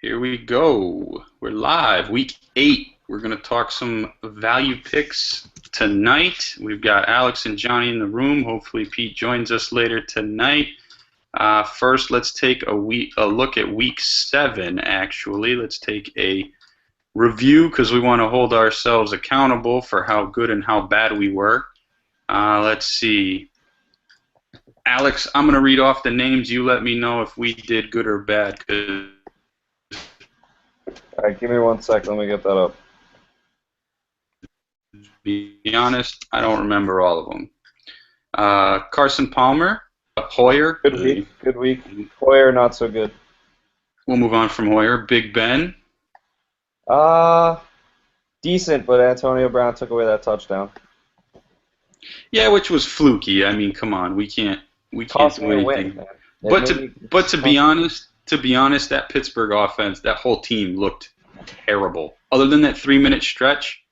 Here we go. We're live, week 8. We're going to talk some value picks tonight. We've got Alex and Johnny in the room. Hopefully Pete joins us later tonight. First, let's take a look at week 7, actually. Let's take a review because we want to hold ourselves accountable for how good and how bad we were. Let's see. Alex, I'm going to read off the names. You let me know if we did good or bad. All right, give me 1 sec. Let me get that up. To be honest, I don't remember all of them. Carson Palmer, Hoyer. Good week. Good week. Hoyer, not so good. We'll move on from Hoyer. Big Ben. Decent, but Antonio Brown took away that touchdown. Yeah, which was fluky. I mean, come on, we can't do anything. Win, but to be honest, that Pittsburgh offense, that whole team looked terrible. Other than that 3-minute stretch,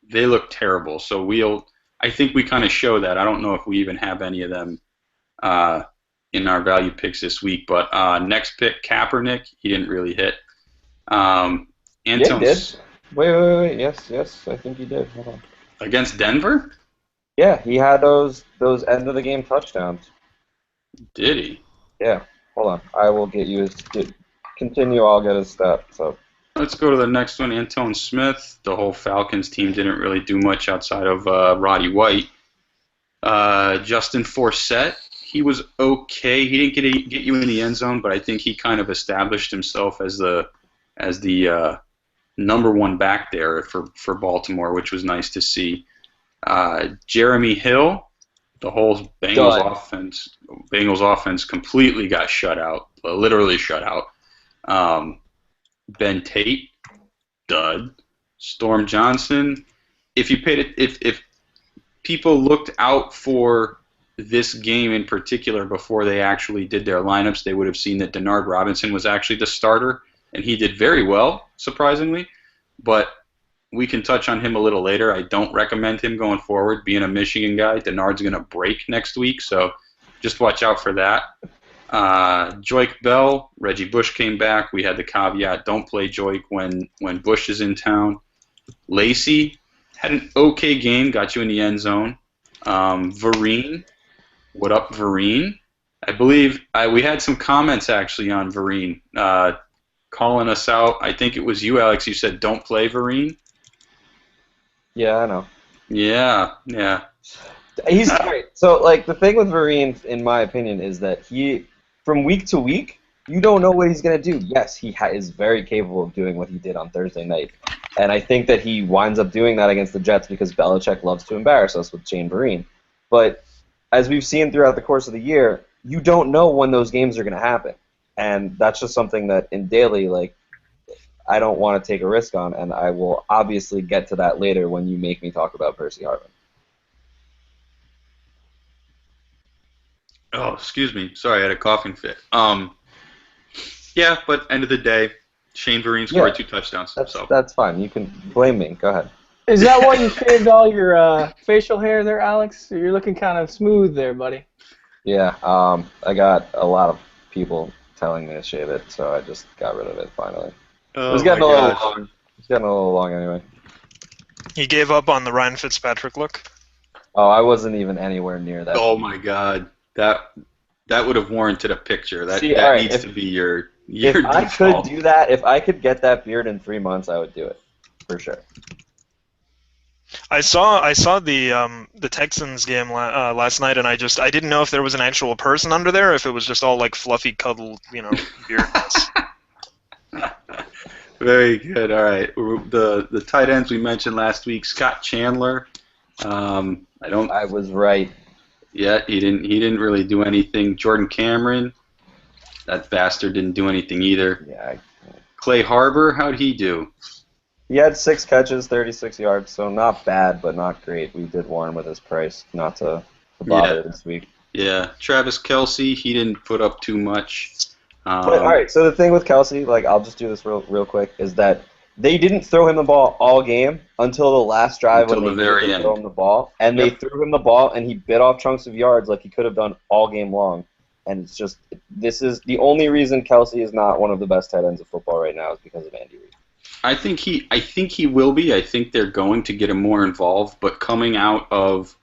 they looked terrible. So I think we kind of show that. I don't know if we even have any of them in our value picks this week. But next pick, Kaepernick, he didn't really hit. Yeah, he did. Wait. Yes, I think he did. Hold on. Against Denver? Yeah, he had those end of the game touchdowns. Did he? Yeah. Hold on. I will get you his. Continue. I'll get his stats up. Let's go to the next one. Antone Smith. The whole Falcons team didn't really do much outside of Roddy White. Justin Forsett. He was okay. He didn't get you in the end zone, but I think he kind of established himself as the number one back there for Baltimore, which was nice to see. Jeremy Hill. The whole Bengals offense completely got shut out, literally shut out. Ben Tate, dud. Storm Johnson. If people looked out for this game in particular before they actually did their lineups, they would have seen that Denard Robinson was actually the starter, and he did very well, surprisingly. But we can touch on him a little later. I don't recommend him going forward. Being a Michigan guy, Denard's going to break next week, so just watch out for that. Joik Bell, Reggie Bush came back. We had the caveat, don't play Joik when Bush is in town. Lacey had an okay game, got you in the end zone. Vereen, what up, Vereen? I believe we had some comments actually on Vereen calling us out. I think it was you, Alex. You said don't play Vereen. Yeah, I know. Yeah. He's great. So, the thing with Vereen, in my opinion, is that from week to week, you don't know what he's going to do. Yes, he is very capable of doing what he did on Thursday night. And I think that he winds up doing that against the Jets because Belichick loves to embarrass us with Shane Vereen. But as we've seen throughout the course of the year, you don't know when those games are going to happen. And that's just something that in daily, I don't want to take a risk on, and I will obviously get to that later when you make me talk about Percy Harvin. Oh, excuse me. Sorry, I had a coughing fit. Yeah, but end of the day, Shane Vereen scored 2 touchdowns. That's fine. You can blame me. Go ahead. Is that why you shaved all your facial hair there, Alex? You're looking kind of smooth there, buddy. Yeah, I got a lot of people telling me to shave it, so I just got rid of it finally. Oh, it was getting a little long. It's getting a little long anyway. He gave up on the Ryan Fitzpatrick look? Oh, I wasn't even anywhere near that. Oh my God, that would have warranted a picture. That needs to be your if default. I could do that, if I could get that beard in 3 months, I would do it for sure. I saw the Texans game last night, and I didn't know if there was an actual person under there, or if it was just all fluffy cuddled, beards. Very good. All right, the tight ends we mentioned last week, Scott Chandler. I was right. Yeah, he didn't really do anything. Jordan Cameron, that bastard didn't do anything either. Yeah. Clay Harbor, how'd he do? He had 6 catches, 36 yards, so not bad, but not great. We did warn with his price not to bother this week. Yeah. Travis Kelce, he didn't put up too much. But, all right, so the thing with Kelce, I'll just do this real quick, is that they didn't throw him the ball all game until the last drive when they didn't throw him the ball. And they threw him the ball, and he bit off chunks of yards like he could have done all game long. And it's just, this is the only reason Kelsey is not one of the best tight ends of football right now is because of Andy Reid. I think he will be. I think they're going to get him more involved. But coming out of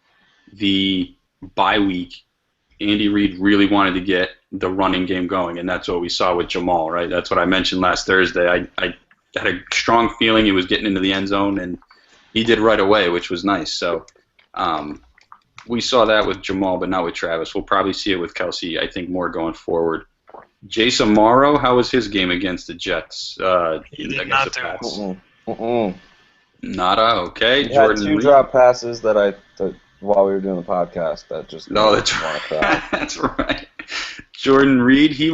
the bye week, Andy Reid really wanted to get the running game going, and that's what we saw with Jamal, right? That's what I mentioned last Thursday. I had a strong feeling he was getting into the end zone, and he did right away, which was nice. So we saw that with Jamal, but not with Travis. We'll probably see it with Kelsey, I think, more going forward. Jason Morrow, how was his game against the Jets? He did not do. Nada, okay. He Jordan had two Reed. drop passes that while we were doing the podcast that just No, that's right. That's right. Jordan Reed, he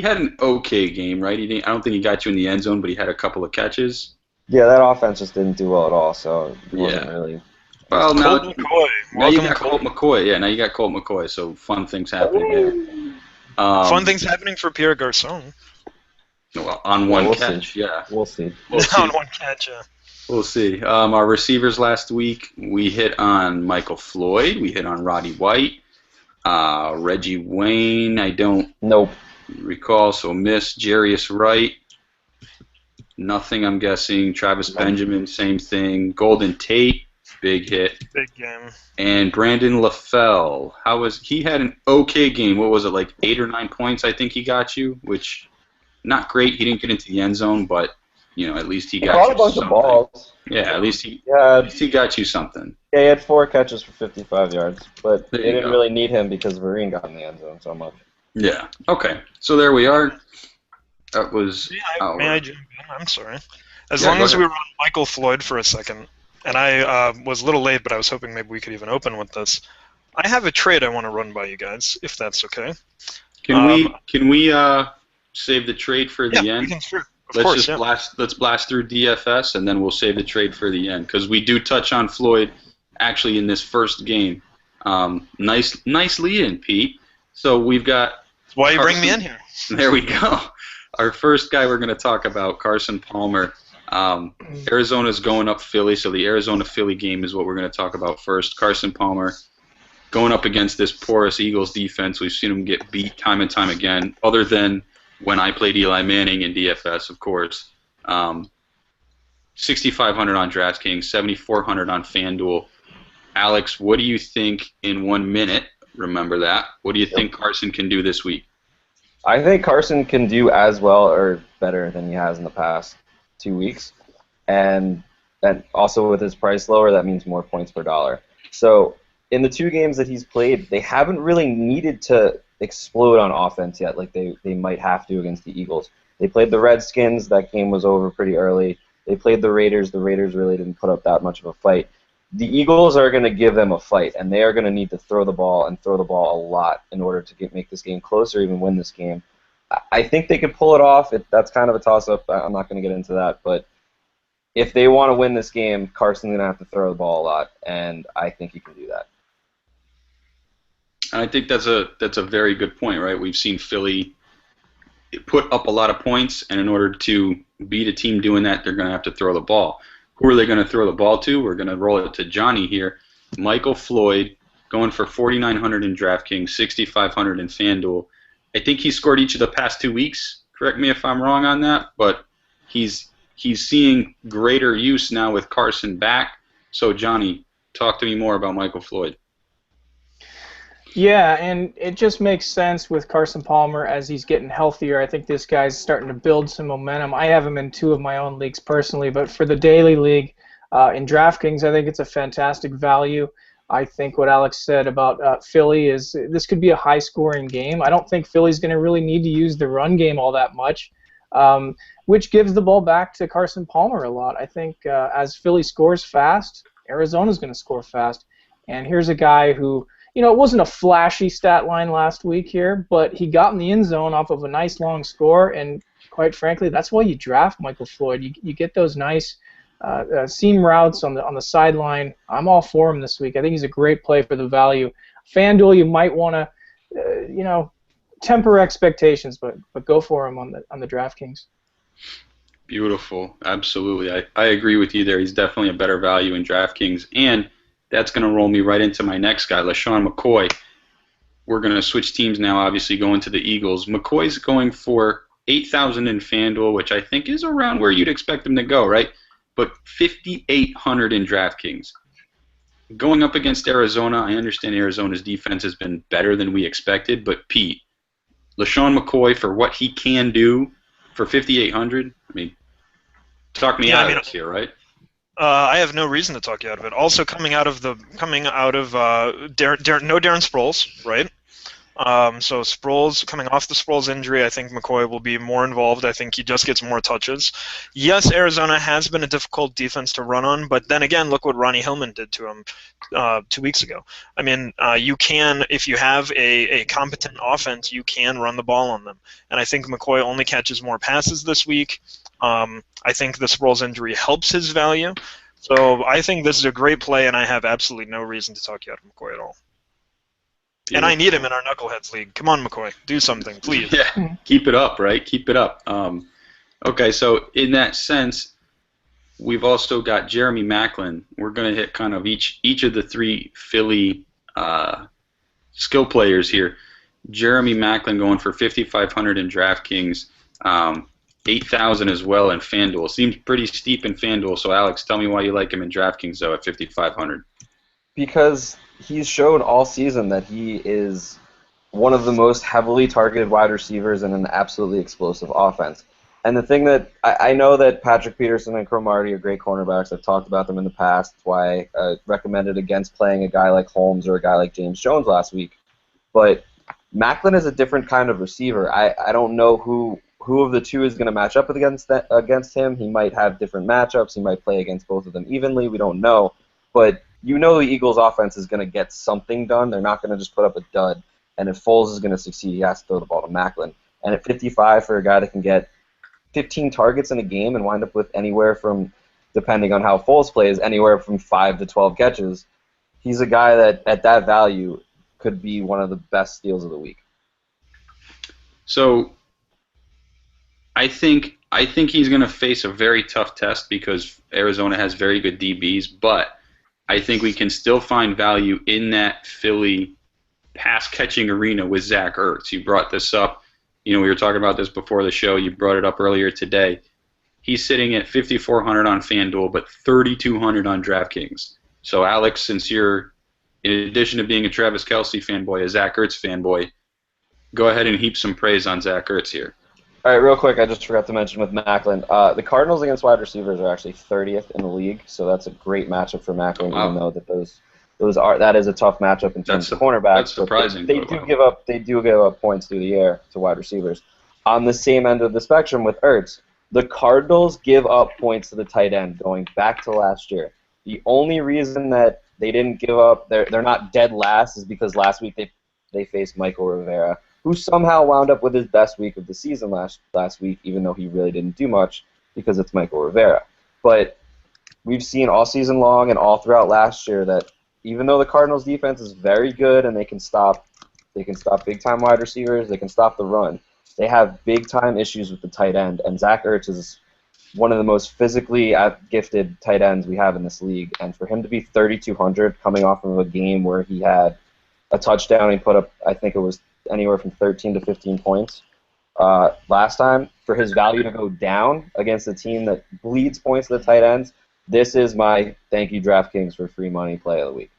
had an okay game, right? I don't think he got you in the end zone, but he had a couple of catches. Yeah, that offense just didn't do well at all, so it wasn't Yeah. really. Well, Colt McCoy. now you Welcome, got Colt McCoy. Yeah, now you got Colt McCoy, so fun things happening there. Fun things happening for Pierre Garçon. Well, on one we'll catch, see. yeah. We'll see. We'll see. On one catch, yeah. We'll see. Our receivers last week, we hit on Michael Floyd. We hit on Roddy White. Reggie Wayne, I don't Nope. recall, so miss. Jarius Wright, nothing, I'm guessing. Travis Benjamin, same thing. Golden Tate, big hit. Big game. And Brandon LaFell, he had an okay game. What was it, like 8 or 9 points I think he got you, which not great. He didn't get into the end zone, but at least he got Caught you a bunch something. of balls. Yeah, at least he got you something. Yeah, he had 4 catches for 55 yards, but There they you didn't go. really need him because Vereen got in the end zone so much. Yeah. Okay. So there we are. That was. May I jump in? I'm sorry. As Yeah, long go as ahead. we were on Michael Floyd for a second, and I was a little late, but I was hoping maybe we could even open with this. I have a trade I want to run by you guys, if that's okay. Can we save the trade for the Yeah, end? we can, sure. Of Let's course, just yeah. blast through DFS, and then we'll save the trade for the end because we do touch on Floyd actually in this first game. Nice lead-in, Pete. So we've got. That's why you bring me in here. There we go. Our first guy we're going to talk about, Carson Palmer. Arizona's going up Philly, so the Arizona-Philly game is what we're going to talk about first. Carson Palmer going up against this porous Eagles defense. We've seen him get beat time and time again, other than when I played Eli Manning in DFS, of course. 6,500 on DraftKings, 7,400 on FanDuel. Alex, what do you think in 1 minute? Remember that. What do you think Carson can do this week? I think Carson can do as well or better than he has in the past 2 weeks. And also with his price lower, that means more points per dollar. So in the 2 games that he's played, they haven't really needed to explode on offense yet like they might have to against the Eagles. They played the Redskins. That game was over pretty early. They played the Raiders. The Raiders really didn't put up that much of a fight. The Eagles are going to give them a fight, and they are going to need to throw the ball and throw the ball a lot in order to make this game closer, even win this game. I think they could pull it off. That's kind of a toss-up. I'm not going to get into that, but if they want to win this game, Carson's going to have to throw the ball a lot, and I think he can do that. I think that's a very good point, right? We've seen Philly put up a lot of points, and in order to beat a team doing that, they're going to have to throw the ball. Who are they going to throw the ball to? We're going to roll it to Johnny here. Michael Floyd going for 4,900 in DraftKings, 6,500 in FanDuel. I think he scored each of the past 2 weeks. Correct me if I'm wrong on that, but he's seeing greater use now with Carson back. So, Johnny, talk to me more about Michael Floyd. Yeah, and it just makes sense with Carson Palmer as he's getting healthier. I think this guy's starting to build some momentum. I have him in 2 of my own leagues personally, but for the daily league in DraftKings, I think it's a fantastic value. I think what Alex said about Philly is this could be a high-scoring game. I don't think Philly's going to really need to use the run game all that much, which gives the ball back to Carson Palmer a lot. I think as Philly scores fast, Arizona's going to score fast. And here's a guy who, it wasn't a flashy stat line last week here, but he got in the end zone off of a nice long score, and quite frankly, that's why you draft Michael Floyd. You get those nice seam routes on the sideline. I'm all for him this week. I think he's a great play for the value. FanDuel, you might want to, temper expectations, but go for him on the DraftKings. Beautiful. Absolutely. I agree with you there. He's definitely a better value in DraftKings, and that's going to roll me right into my next guy, LaShawn McCoy. we're going to switch teams now, obviously going to the Eagles. McCoy's going for 8,000 in FanDuel, which I think is around where you'd expect him to go, right? But 5,800 in DraftKings. Going up against Arizona, I understand Arizona's defense has been better than we expected, but Pete, LaShawn McCoy, for what he can do for 5,800, I mean, talk me out of this here, right? I have no reason to talk you out of it. Also, coming out of no Darren Sproles, right? So Sproles, coming off the Sproles injury, I think McCoy will be more involved. I think he just gets more touches. Yes, Arizona has been a difficult defense to run on, but then again, look what Ronnie Hillman did to him 2 weeks ago. I mean, you can, if you have a competent offense, you can run the ball on them. And I think McCoy only catches more passes this week. I think the Sproles injury helps his value. So I think this is a great play, and I have absolutely no reason to talk you out of McCoy at all. And I need him in our Knuckleheads League. Come on, McCoy. Do something, please. Yeah, keep it up, right? Keep it up. Okay, so in that sense, we've also got Jeremy Maclin. We're going to hit kind of each of the three Philly skill players here. Jeremy Maclin going for 5,500 in DraftKings, 8,000 as well in FanDuel. Seems pretty steep in FanDuel, so Alex, tell me why you like him in DraftKings, though, at 5,500. Because he's shown all season that he is one of the most heavily targeted wide receivers in an absolutely explosive offense. And the thing that I know that Patrick Peterson and Cromartie are great cornerbacks. I've talked about them in the past. That's why I recommended against playing a guy like Holmes or a guy like James Jones last week. But Maclin is a different kind of receiver. I don't know who of the two is going to match up against him. He might have different matchups. He might play against both of them evenly. We don't know. But you know the Eagles' offense is going to get something done. They're not going to just put up a dud. And if Foles is going to succeed, he has to throw the ball to Maclin. And at 55 for a guy that can get 15 targets in a game and wind up with anywhere from, depending on how Foles plays, anywhere from 5 to 12 catches, he's a guy that, at that value, could be one of the best steals of the week. So I think he's going to face a very tough test because Arizona has very good DBs, but I think we can still find value in that Philly pass-catching arena with Zach Ertz. You brought this up. You know, we were talking about this before the show. You brought it up earlier today. He's sitting at 5,400 on FanDuel, but 3,200 on DraftKings. So, Alex, since you're, in addition to being a Travis Kelce fanboy, a Zach Ertz fanboy, go ahead and heap some praise on Zach Ertz here. All right, real quick, I just forgot to mention with Maclin, the Cardinals against wide receivers are actually 30th in the league, so that's a great matchup for Maclin, even though that is a tough matchup in terms of cornerbacks. That's surprising. They do give up points through the air to wide receivers. On the same end of the spectrum with Ertz, the Cardinals give up points to the tight end going back to last year. The only reason that they didn't give up, they're not dead last, is because last week they faced Michael Rivera, who somehow wound up with his best week of the season last week, even though he really didn't do much because it's Michael Rivera. But we've seen all season long and all throughout last year that even though the Cardinals' defense is very good and they can stop big-time wide receivers, they can stop the run, they have big-time issues with the tight end, and Zach Ertz is one of the most physically gifted tight ends we have in this league, and for him to be 3,200 coming off of a game where he had a touchdown and put up, I think it was anywhere from 13 to 15 points last time, for his value to go down against a team that bleeds points to the tight ends, this is my thank you DraftKings for free money play of the week.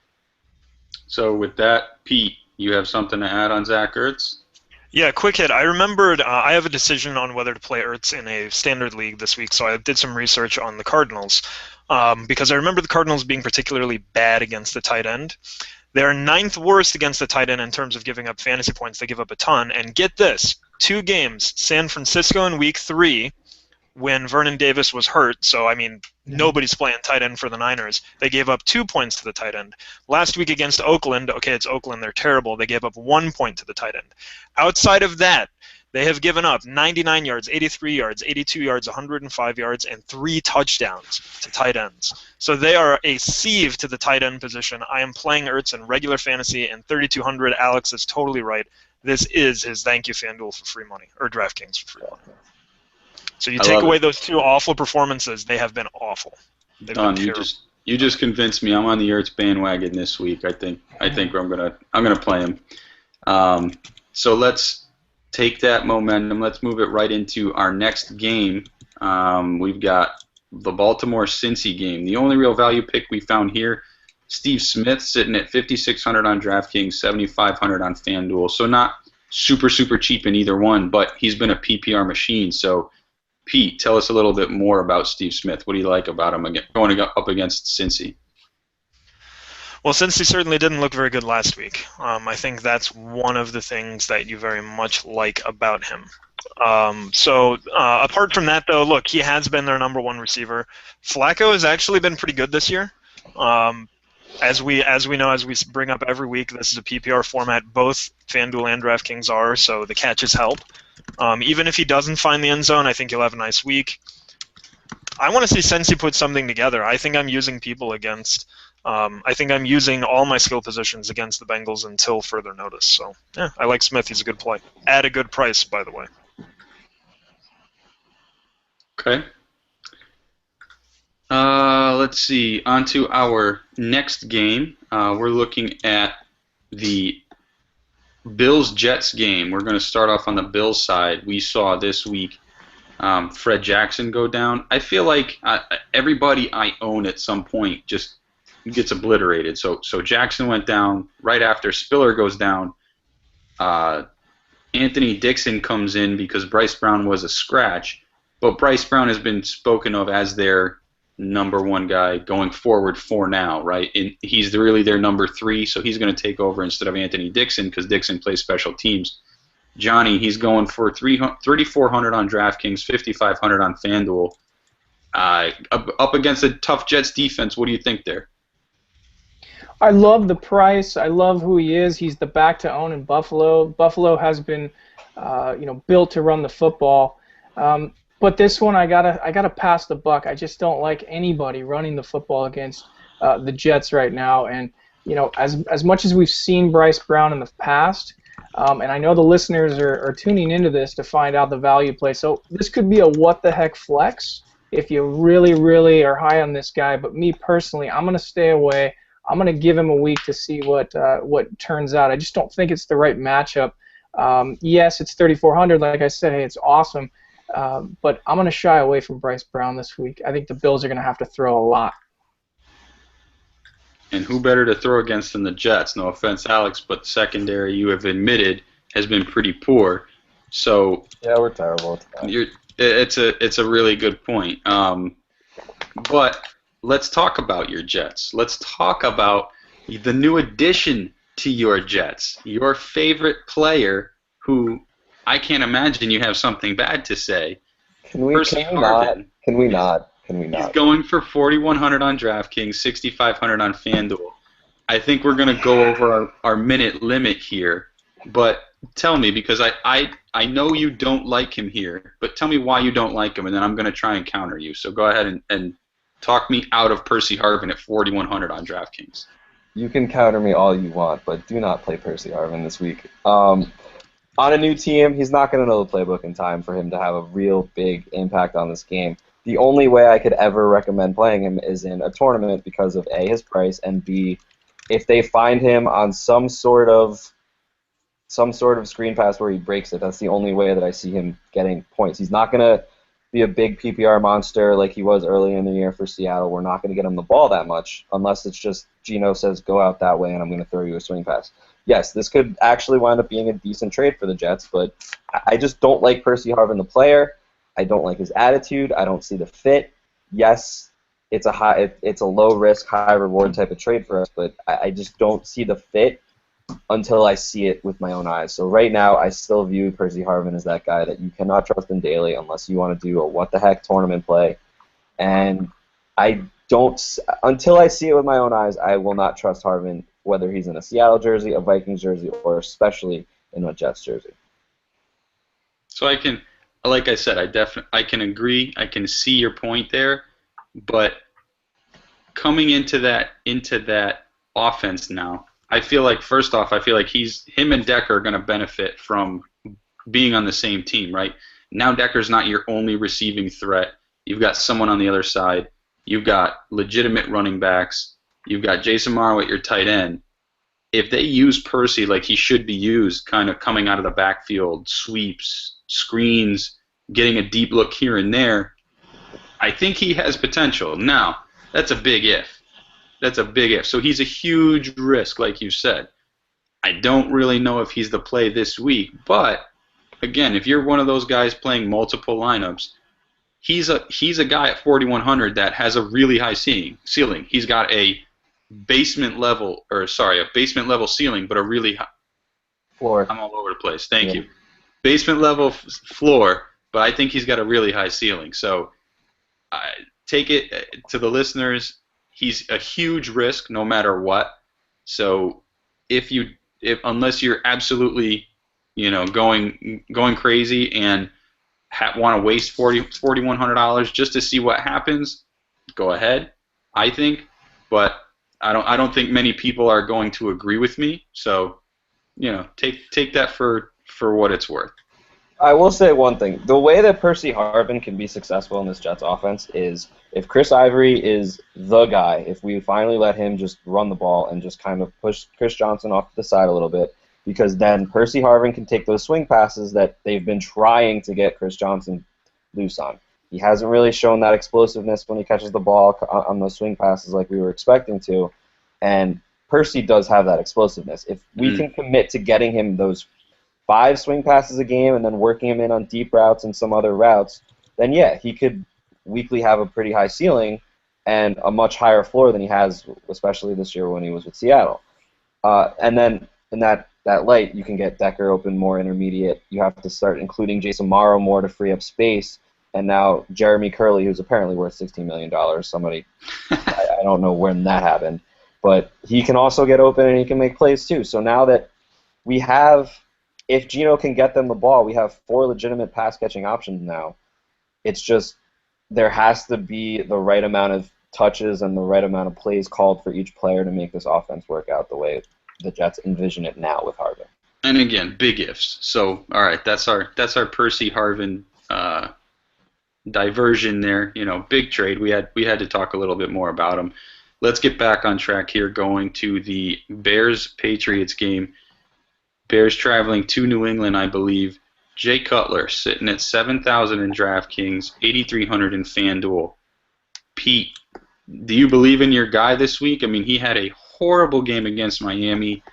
So with that, Pete, you have something to add on Zach Ertz? Yeah, quick hit. I remembered I have a decision on whether to play Ertz in a standard league this week, so I did some research on the Cardinals because I remember the Cardinals being particularly bad against the tight end. They're ninth worst against the tight end in terms of giving up fantasy points. They give up a ton. And get this, 2 games, San Francisco in week 3, when Vernon Davis was hurt. So, I mean, nobody's playing tight end for the Niners. They gave up 2 points to the tight end. Last week against Oakland, okay, it's Oakland, they're terrible. They gave up 1 point to the tight end. Outside of that, they have given up 99 yards, 83 yards, 82 yards, 105 yards, and 3 touchdowns to tight ends. So they are a sieve to the tight end position. I am playing Ertz in regular fantasy, and 3,200. Alex is totally right. This is his thank you FanDuel for free money, or DraftKings for free money. So you take away those 2 awful performances, they have been awful. They've been terrible. You just convinced me. I'm on the Ertz bandwagon this week. I think I'm gonna play him. So let's take that momentum. Let's move it right into our next game. We've got the Baltimore-Cincy game. The only real value pick we found here, Steve Smith sitting at 5,600 on DraftKings, 7,500 on FanDuel. So not super, super cheap in either one, but he's been a PPR machine. So, Pete, tell us a little bit more about Steve Smith. What do you like about him going up against Cincy? Well, since he certainly didn't look very good last week, I think that's one of the things that you very much like about him. Apart from that, though, look, he has been their number one receiver. Flacco has actually been pretty good this year. As we know, as we bring up every week, this is a PPR format. Both FanDuel and DraftKings are, so the catches help. Even if he doesn't find the end zone, I think he'll have a nice week. I want to see Cincy put something together. I think I'm using people against. I think I'm using all my skill positions against the Bengals until further notice. So, yeah, I like Smith. He's a good play. At a good price, by the way. Okay. Let's see. On to our next game. We're looking at the Bills-Jets game. We're going to start off on the Bills side. We saw this week Fred Jackson go down. I feel like everybody I own at some point just gets obliterated. So Jackson went down right after. Spiller goes down. Anthony Dixon comes in because Bryce Brown was a scratch. But Bryce Brown has been spoken of as their number one guy going forward for now, right? And he's really their number 3, so he's going to take over instead of Anthony Dixon because Dixon plays special teams. Johnny, he's going for 3,400 on DraftKings, 5,500 on FanDuel. Up against a tough Jets defense, what do you think there? I love the price. I love who he is. He's the back to own in Buffalo. Buffalo has been, built to run the football. But this one, I gotta pass the buck. I just don't like anybody running the football against the Jets right now. And as much as we've seen Bryce Brown in the past, and I know the listeners are tuning into this to find out the value play. So this could be a what the heck flex if you really, really are high on this guy. But me personally, I'm gonna stay away. I'm gonna give him a week to see what turns out. I just don't think it's the right matchup. Yes, it's 3,400. Like I said, hey, it's awesome. But I'm going to shy away from Bryce Brown this week. I think the Bills are going to have to throw a lot. And who better to throw against than the Jets? No offense, Alex, but the secondary, you have admitted, has been pretty poor. So yeah, we're terrible. It's a really good point. But let's talk about your Jets. Let's talk about the new addition to your Jets. Your favorite player who I can't imagine you have something bad to say. Can we not? He's going for 4,100 on DraftKings, 6,500 on FanDuel. I think we're going to go over our minute limit here, but tell me, because I know you don't like him here, but tell me why you don't like him, and then I'm going to try and counter you. So go ahead and talk me out of Percy Harvin at 4,100 on DraftKings. You can counter me all you want, but do not play Percy Harvin this week. On a new team, he's not going to know the playbook in time for him to have a real big impact on this game. The only way I could ever recommend playing him is in a tournament because of A, his price, and B, if they find him on some sort of screen pass where he breaks it. That's the only way that I see him getting points. He's not going to be a big PPR monster like he was early in the year for Seattle. We're not going to get him the ball that much unless it's just Geno says go out that way and I'm going to throw you a swing pass. Yes, this could actually wind up being a decent trade for the Jets, but I just don't like Percy Harvin the player. I don't like his attitude. I don't see the fit. Yes, it's a low risk, high reward type of trade for us, but I just don't see the fit until I see it with my own eyes. So right now, I still view Percy Harvin as that guy that you cannot trust in daily unless you want to do a what the heck tournament play. And until I see it with my own eyes, I will not trust Harvin, whether he's in a Seattle jersey, a Vikings jersey, or especially in a Jets jersey. So like I said, I can agree. I can see your point there, but coming into that offense now, I feel like first off, him and Decker are going to benefit from being on the same team, right? Now Decker's not your only receiving threat. You've got someone on the other side. You've got legitimate running backs. You've got Jason Morrow at your tight end. if they use Percy like he should be used, kind of coming out of the backfield, sweeps, screens, getting a deep look here and there, I think he has potential. Now, that's a big if. That's a big if. So he's a huge risk, like you said. I don't really know if he's the play this week, but again, if you're one of those guys playing multiple lineups, he's a guy at 4,100 that has a really high ceiling. He's got a basement level ceiling, but a really high Floor. I'm all over the place. Thank you. Basement level floor, but I think he's got a really high ceiling. So take it to the listeners. He's a huge risk no matter what. So unless you're absolutely, going crazy and want to waste $4,100 just to see what happens, go ahead. I think, but I don't think many people are going to agree with me. So, take that for what it's worth. I will say one thing. The way that Percy Harvin can be successful in this Jets offense is if Chris Ivory is the guy, if we finally let him just run the ball and just kind of push Chris Johnson off to the side a little bit, because then Percy Harvin can take those swing passes that they've been trying to get Chris Johnson loose on. He hasn't really shown that explosiveness when he catches the ball on those swing passes like we were expecting to, and Percy does have that explosiveness. If we can commit to getting him those 5 swing passes a game and then working him in on deep routes and some other routes, then yeah, he could weekly have a pretty high ceiling and a much higher floor than he has, especially this year when he was with Seattle. And then in that light, you can get Decker open more intermediate. You have to start including Jason Morrow more to free up space. And now Jeremy Curley, who's apparently worth $16 million, somebody, I don't know when that happened, but he can also get open and he can make plays too. So now that we have, if Geno can get them the ball, we have 4 legitimate pass-catching options now. It's just there has to be the right amount of touches and the right amount of plays called for each player to make this offense work out the way the Jets envision it now with Harvin. And again, big ifs. So, all right, that's our Percy Harvin diversion there. Big trade. We had to talk a little bit more about him. Let's get back on track here, going to the Bears-Patriots game. Bears traveling to New England, I believe. Jay Cutler sitting at 7,000 in DraftKings, 8,300 in FanDuel. Pete, do you believe in your guy this week? I mean, he had a horrible game against Miami.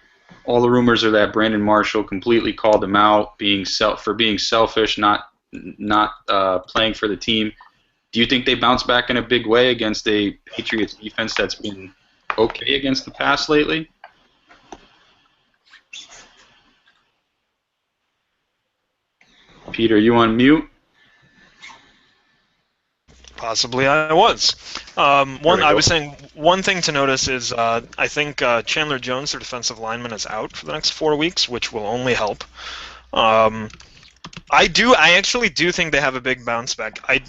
All the rumors are that Brandon Marshall completely called him out, for being selfish, not playing for the team. Do you think they bounce back in a big way against a Patriots defense that's been okay against the pass lately? Peter, you on mute? Possibly I was. I was saying one thing to notice is I think Chandler Jones, their defensive lineman, is out for the next 4 weeks, which will only help. I actually do think they have a big bounce back. I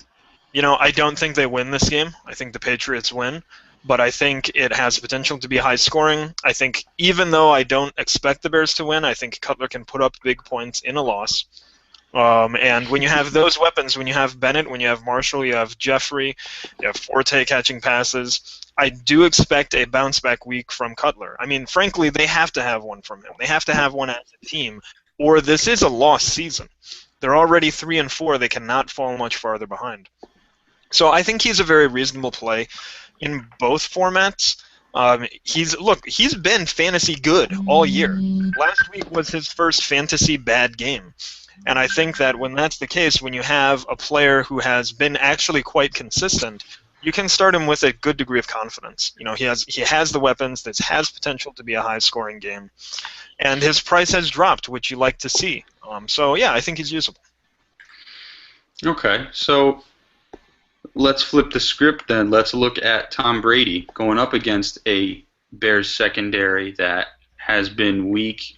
don't think they win this game. I think the Patriots win, but I think it has potential to be high scoring. I think even though I don't expect the Bears to win, I think Cutler can put up big points in a loss. And when you have those weapons, when you have Bennett, when you have Marshall, you have Jeffrey, you have Forte catching passes, I do expect a bounce-back week from Cutler. I mean, frankly, they have to have one from him. They have to have one as a team, or this is a lost season. They're already 3-4. They cannot fall much farther behind. So I think he's a very reasonable play in both formats. He's been fantasy good all year. Last week was his first fantasy bad game. And I think that when that's the case, when you have a player who has been actually quite consistent, you can start him with a good degree of confidence. He has the weapons. This has potential to be a high-scoring game. And his price has dropped, which you like to see. So, yeah, I think he's usable. Okay, so let's flip the script then. Let's look at Tom Brady going up against a Bears secondary that has been weak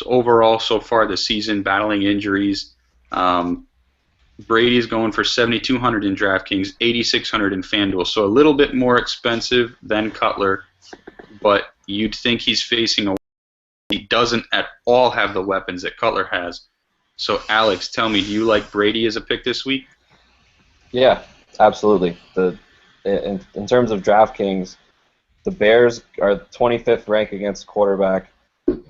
overall so far this season, battling injuries. Brady's going for 7,200 in DraftKings, 8,600 in FanDuel, so a little bit more expensive than Cutler, but you'd think he's facing he doesn't at all have the weapons that Cutler has. So, Alex, tell me, do you like Brady as a pick this week? Yeah, absolutely. In terms of DraftKings, the Bears are 25th ranked against quarterback.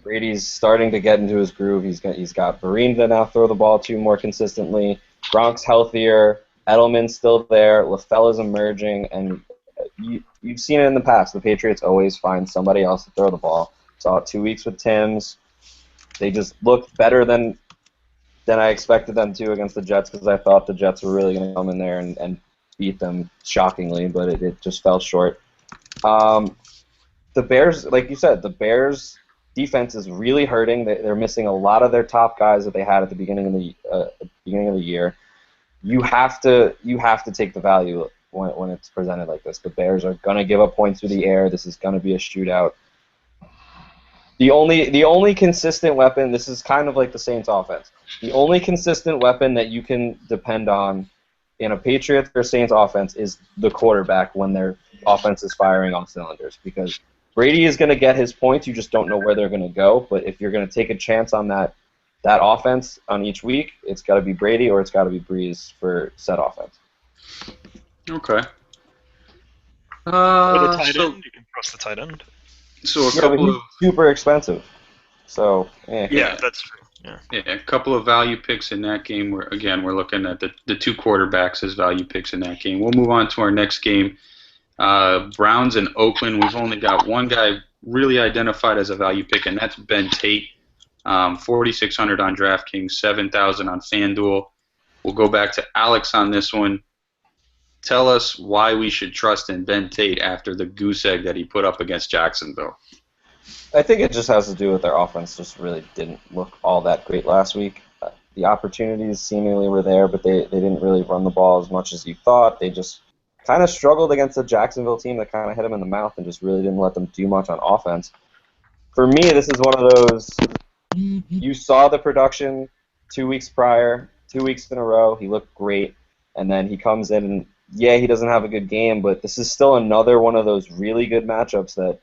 Brady's starting to get into his groove. He's got Vereen to now throw the ball to more consistently. Gronk's healthier. Edelman's still there. LaFell is emerging, and you've seen it in the past. The Patriots always find somebody else to throw the ball. Saw it 2 weeks with Tim's. They just looked better than I expected them to against the Jets because I thought the Jets were really going to come in there and beat them shockingly, but it just fell short. The Bears, like you said, the Bears' defense is really hurting. They're missing a lot of their top guys that they had at the beginning of the year. You have to take the value when it's presented like this. The Bears are going to give up points through the air. This is going to be a shootout. The only consistent weapon, this is kind of like the Saints offense. The only consistent weapon that you can depend on in a Patriots or Saints offense is the quarterback when their offense is firing on cylinders, because Brady is going to get his points. You just don't know where they're going to go. But if you're going to take a chance on that offense on each week, it's got to be Brady or it's got to be Breeze for said offense. Okay. For the tight end, you can trust the tight end. So but he's super expensive. So yeah, that's true. Yeah, a couple of value picks in that game. We're looking at the two quarterbacks as value picks in that game. We'll move on to our next game. Browns and Oakland. We've only got one guy really identified as a value pick, and that's Ben Tate. 4,600 on DraftKings, 7,000 on FanDuel. We'll go back to Alex on this one. Tell us why we should trust in Ben Tate after the goose egg that he put up against Jacksonville. I think it just has to do with their offense just really didn't look all that great last week. The opportunities seemingly were there, but they didn't really run the ball as much as you thought. They just kind of struggled against the Jacksonville team that kind of hit them in the mouth and just really didn't let them do much on offense. For me, this is one of those, you saw the production 2 weeks prior, 2 weeks in a row, he looked great, and then he comes in and, yeah, he doesn't have a good game, but this is still another one of those really good matchups that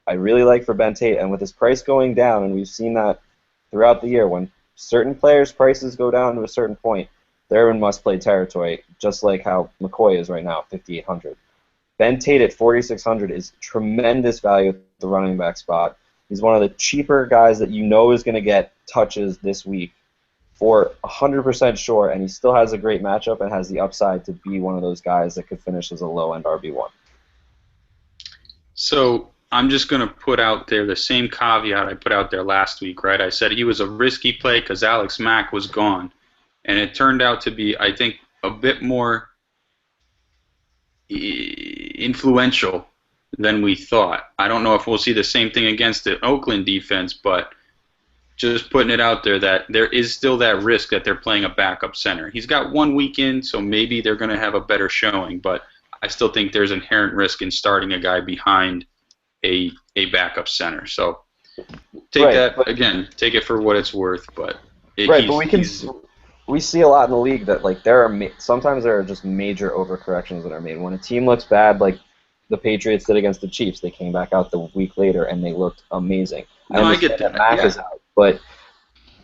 I really like for Ben Tate. And with his price going down, and we've seen that throughout the year, when certain players' prices go down to a certain point, they're in must-play territory, just like how McCoy is right now, 5,800. Ben Tate at 4,600 is tremendous value at the running back spot. He's one of the cheaper guys that you know is going to get touches this week for 100% sure, and he still has a great matchup and has the upside to be one of those guys that could finish as a low-end RB1. So I'm just going to put out there the same caveat I put out there last week, right? I said he was a risky play because Alex Mack was gone, and it turned out to be, I think, a bit more influential than we thought. I don't know if we'll see the same thing against the Oakland defense, but just putting it out there that there is still that risk that they're playing a backup center. He's got 1 week in, so maybe they're going to have a better showing, but I still think there's inherent risk in starting a guy behind a backup center. So take take it for what it's worth. But we see a lot in the league that like sometimes there are just major overcorrections that are made. When a team looks bad, like the Patriots did against the Chiefs, they came back out the week later and they looked amazing. No, I get that. Mac is out, but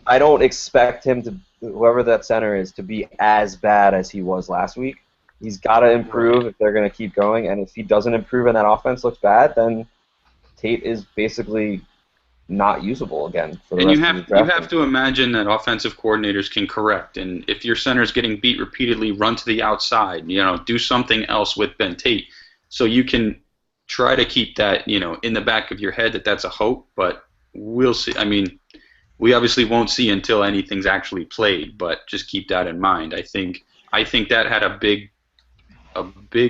I don't expect him to, whoever that center is, to be as bad as he was last week. He's got to improve if they're going to keep going, and if he doesn't improve and that offense looks bad, then Tate is basically not usable again for the rest of the draft. You have to imagine that offensive coordinators can correct, and if your center is getting beat repeatedly, run to the outside. Do something else with Ben Tate, so you can try to keep that in the back of your head that that's a hope. But we'll see. I mean, we obviously won't see until anything's actually played, but just keep that in mind. I think that had a big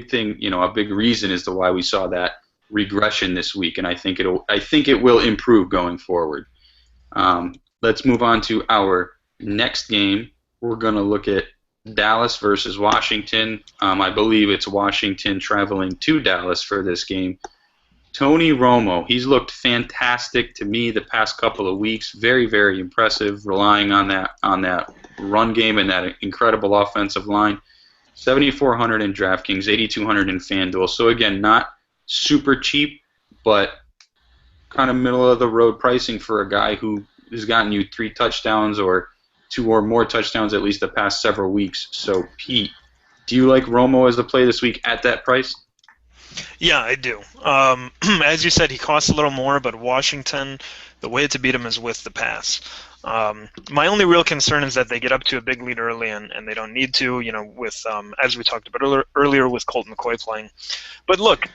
thing, a big reason as to why we saw that regression this week, and I think it will improve going forward. Let's move on to our next game. We're going to look at Dallas versus Washington. I believe it's Washington traveling to Dallas for this game. Tony Romo, he's looked fantastic to me the past couple of weeks. Very, very impressive, relying on that run game and that incredible offensive line. 7,400 in DraftKings, 8,200 in FanDuel. So again, not super cheap, but kind of middle of the road pricing for a guy who has gotten you 3 touchdowns or 2 or more touchdowns at least the past several weeks. So Pete, do you like Romo as the play this week at that price? Yeah, I do. As you said, he costs a little more, but Washington, the way to beat him is with the pass. My only real concern is that they get up to a big lead early and they don't need to, with, as we talked about earlier with Colt McCoy playing. But look,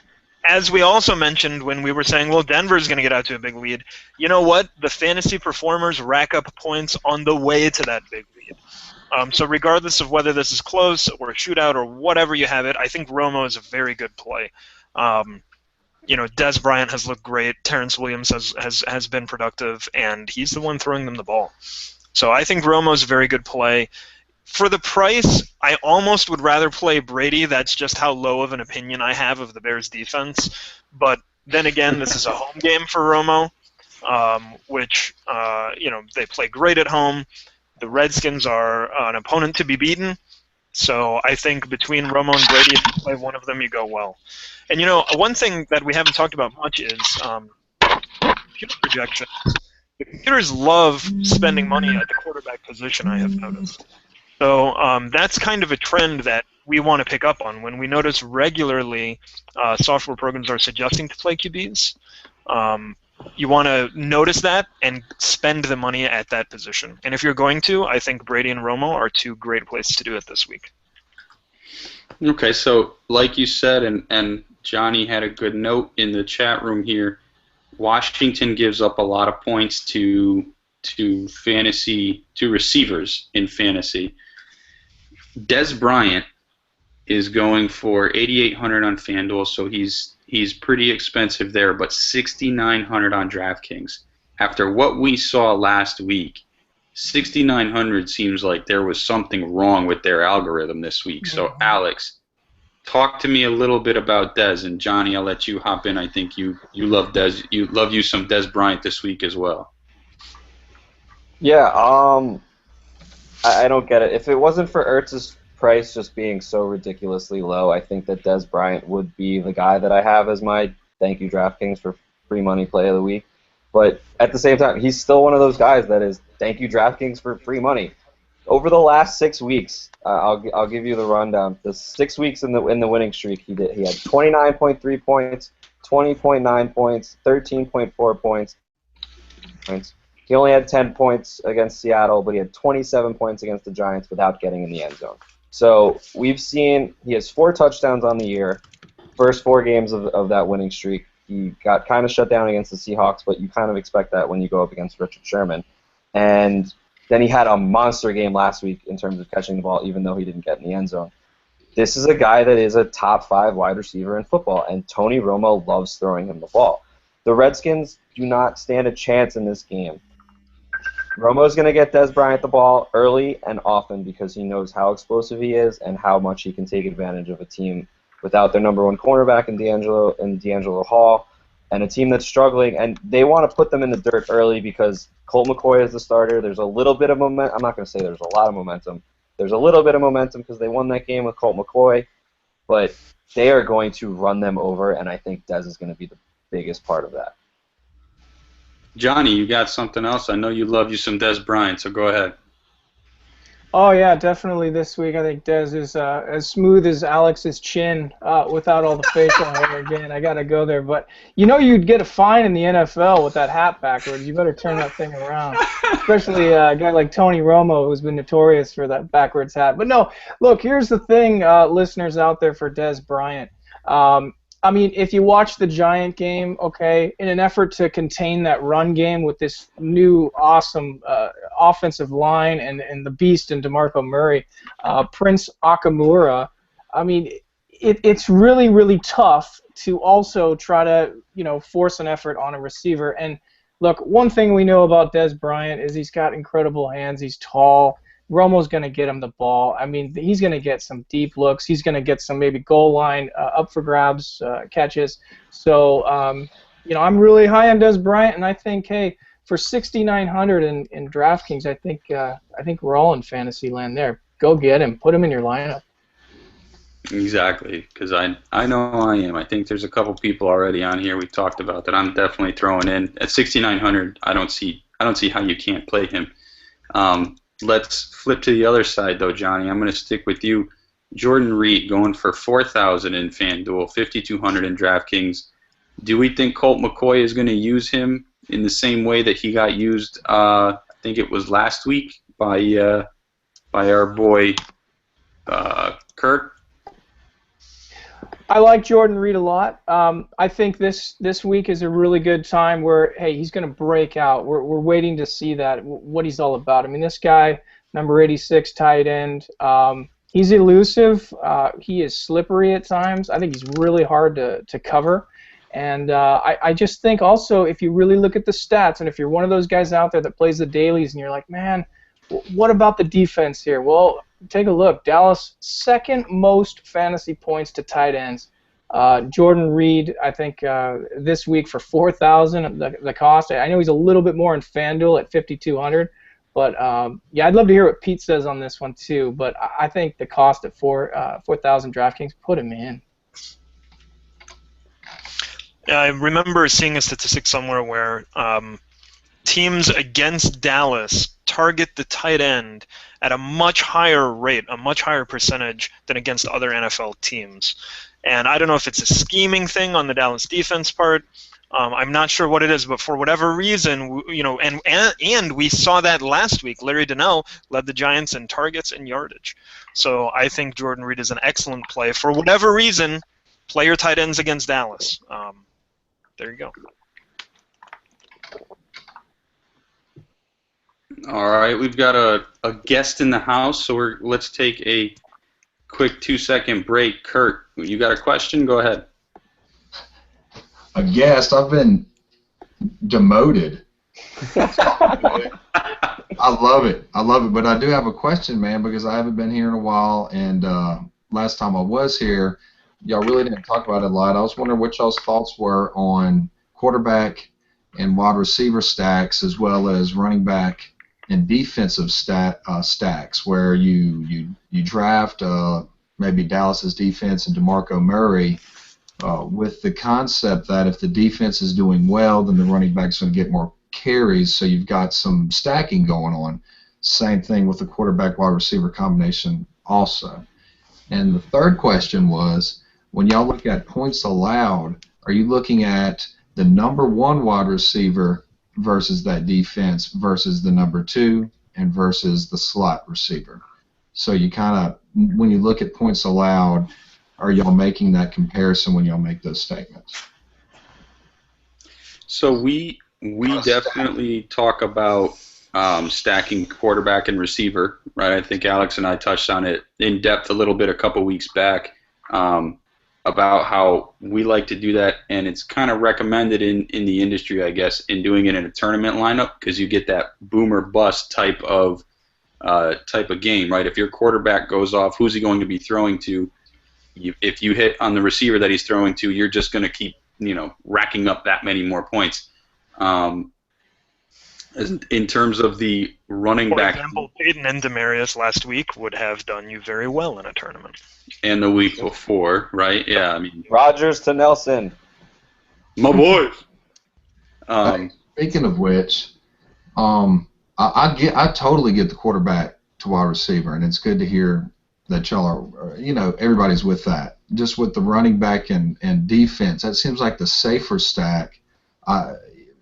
as we also mentioned when we were saying, well, Denver's going to get out to a big lead, you know what? The fantasy performers rack up points on the way to that big lead. So regardless of whether this is close or a shootout or whatever you have it, I think Romo is a very good play. Des Bryant has looked great. Terrence Williams has been productive, and he's the one throwing them the ball. So I think Romo's a very good play. For the price, I almost would rather play Brady. That's just how low of an opinion I have of the Bears' defense. But then again, this is a home game for Romo, which, they play great at home. The Redskins are an opponent to be beaten. So I think between Romo and Brady, if you play one of them, you go well. And, one thing that we haven't talked about much is computer projection. The computers love spending money at the quarterback position, I have noticed. So that's kind of a trend that we want to pick up on. When we notice regularly software programs are suggesting to play QBs, you want to notice that and spend the money at that position. And if you're going to, I think Brady and Romo are two great places to do it this week. Okay, so like you said, and Johnny had a good note in the chat room here, Washington gives up a lot of points to receivers in fantasy. Des Bryant is going for 8,800 on FanDuel, so he's pretty expensive there, but 6,900 on DraftKings. After what we saw last week, 6,900 seems like there was something wrong with their algorithm this week. So, Alex, talk to me a little bit about Des, and Johnny, I'll let you hop in. I think you love Des. You love you some Des Bryant this week as well. Yeah, I don't get it. If it wasn't for Ertz's price just being so ridiculously low, I think that Des Bryant would be the guy that I have as my thank you DraftKings for free money play of the week. But at the same time, he's still one of those guys that is thank you DraftKings for free money. Over the last 6 weeks, I'll give you the rundown. The 6 weeks in the winning streak, he had 29.3 points, 20.9 points, 13.4 points. He only had 10 points against Seattle, but he had 27 points against the Giants without getting in the end zone. So we've seen he has 4 touchdowns on the year, first 4 games of that winning streak. He got kind of shut down against the Seahawks, but you kind of expect that when you go up against Richard Sherman. And then he had a monster game last week in terms of catching the ball, even though he didn't get in the end zone. This is a guy that is a top 5 wide receiver in football, and Tony Romo loves throwing him the ball. The Redskins do not stand a chance in this game. Romo's going to get Des Bryant the ball early and often because he knows how explosive he is and how much he can take advantage of a team without their number 1 cornerback in D'Angelo Hall, and a team that's struggling. And they want to put them in the dirt early because Colt McCoy is the starter. There's a little bit of momentum. I'm not going to say there's a lot of momentum. There's a little bit of momentum because they won that game with Colt McCoy, but they are going to run them over, and I think Des is going to be the biggest part of that. Johnny, you got something else? I know you love you some Des Bryant, so go ahead. Oh, yeah, definitely this week. I think Des is as smooth as Alex's chin without all the facial hair. Again, I got to go there. But you'd get a fine in the NFL with that hat backwards. You better turn that thing around, especially a guy like Tony Romo, who's been notorious for that backwards hat. But no, look, here's the thing, listeners out there for Des Bryant. I mean, if you watch the Giant game, okay, in an effort to contain that run game with this new awesome offensive line and the beast in DeMarco Murray, Prince Akamura, I mean, it's really, really tough to also try to, force an effort on a receiver. And look, one thing we know about Des Bryant is he's got incredible hands. He's tall. Romo's going to get him the ball. I mean, he's going to get some deep looks. He's going to get some maybe goal line up for grabs catches. So, I'm really high on Des Bryant, and I think, hey, for 6,900 in DraftKings, I think we're all in fantasy land there. Go get him. Put him in your lineup. Exactly, because I know I am. I think there's a couple people already on here we talked about that I'm definitely throwing in. At 6,900, I don't see how you can't play him. Let's flip to the other side, though, Johnny. I'm going to stick with you. Jordan Reed going for 4,000 in FanDuel, 5,200 in DraftKings. Do we think Colt McCoy is going to use him in the same way that he got used? I think it was last week by our boy Kurt. I like Jordan Reed a lot. I think this week is a really good time where, hey, he's going to break out. We're waiting to see that, what he's all about. I mean, this guy, number 86 tight end, he's elusive. He is slippery at times. I think he's really hard to cover. And I just think also, if you really look at the stats, and if you're one of those guys out there that plays the dailies and you're like, man, what about the defense here? Well, take a look. Dallas, second most fantasy points to tight ends. Jordan Reed, I think this week for 4,000, the cost. I know he's a little bit more in FanDuel at 5,200, but yeah, I'd love to hear what Pete says on this one too. But I think the cost at 4,000 DraftKings, put him in. I remember seeing a statistic somewhere where teams against Dallas target the tight end at a much higher rate, a much higher percentage than against other NFL teams. And I don't know if it's a scheming thing on the Dallas defense part. I'm not sure what it is, but for whatever reason, and we saw that last week. Larry Donnell led the Giants in targets and yardage. So I think Jordan Reed is an excellent play. For whatever reason, play your tight ends against Dallas. There you go. All right, we've got a guest in the house, so let's take a quick 2-second break. Kurt, you got a question? Go ahead. A guest? I've been demoted. I love it. I love it. But I do have a question, man, because I haven't been here in a while, and last time I was here, y'all really didn't talk about it a lot. I was wondering what y'all's thoughts were on quarterback and wide receiver stacks, as well as running back and defensive stacks, where you draft maybe Dallas's defense and DeMarco Murray with the concept that if the defense is doing well, then the running back's going to get more carries, so you've got some stacking going on. Same thing with the quarterback-wide receiver combination also. And the third question was, when y'all look at points allowed, are you looking at the number one wide receiver versus that defense versus the number two and versus the slot receiver? So you kind of, when you look at points allowed, are y'all making that comparison when y'all make those statements? So we definitely talk about stacking quarterback and receiver, right? I think Alex and I touched on it in depth a little bit a couple weeks back. About how we like to do that, and it's kind of recommended in the industry, I guess, in doing it in a tournament lineup, because you get that boomer bust type of game, right? If your quarterback goes off, who's he going to be throwing to? If you hit on the receiver that he's throwing to, you're just going to keep racking up that many more points. In terms of the running back, for example, Peyton and Demarius last week would have done you very well in a tournament. And the week before, right? Yeah, I mean Rodgers to Nelson. My boys. Speaking of which, I totally get the quarterback to wide receiver, and it's good to hear that y'all are, everybody's with that. Just with the running back and defense, that seems like the safer stack,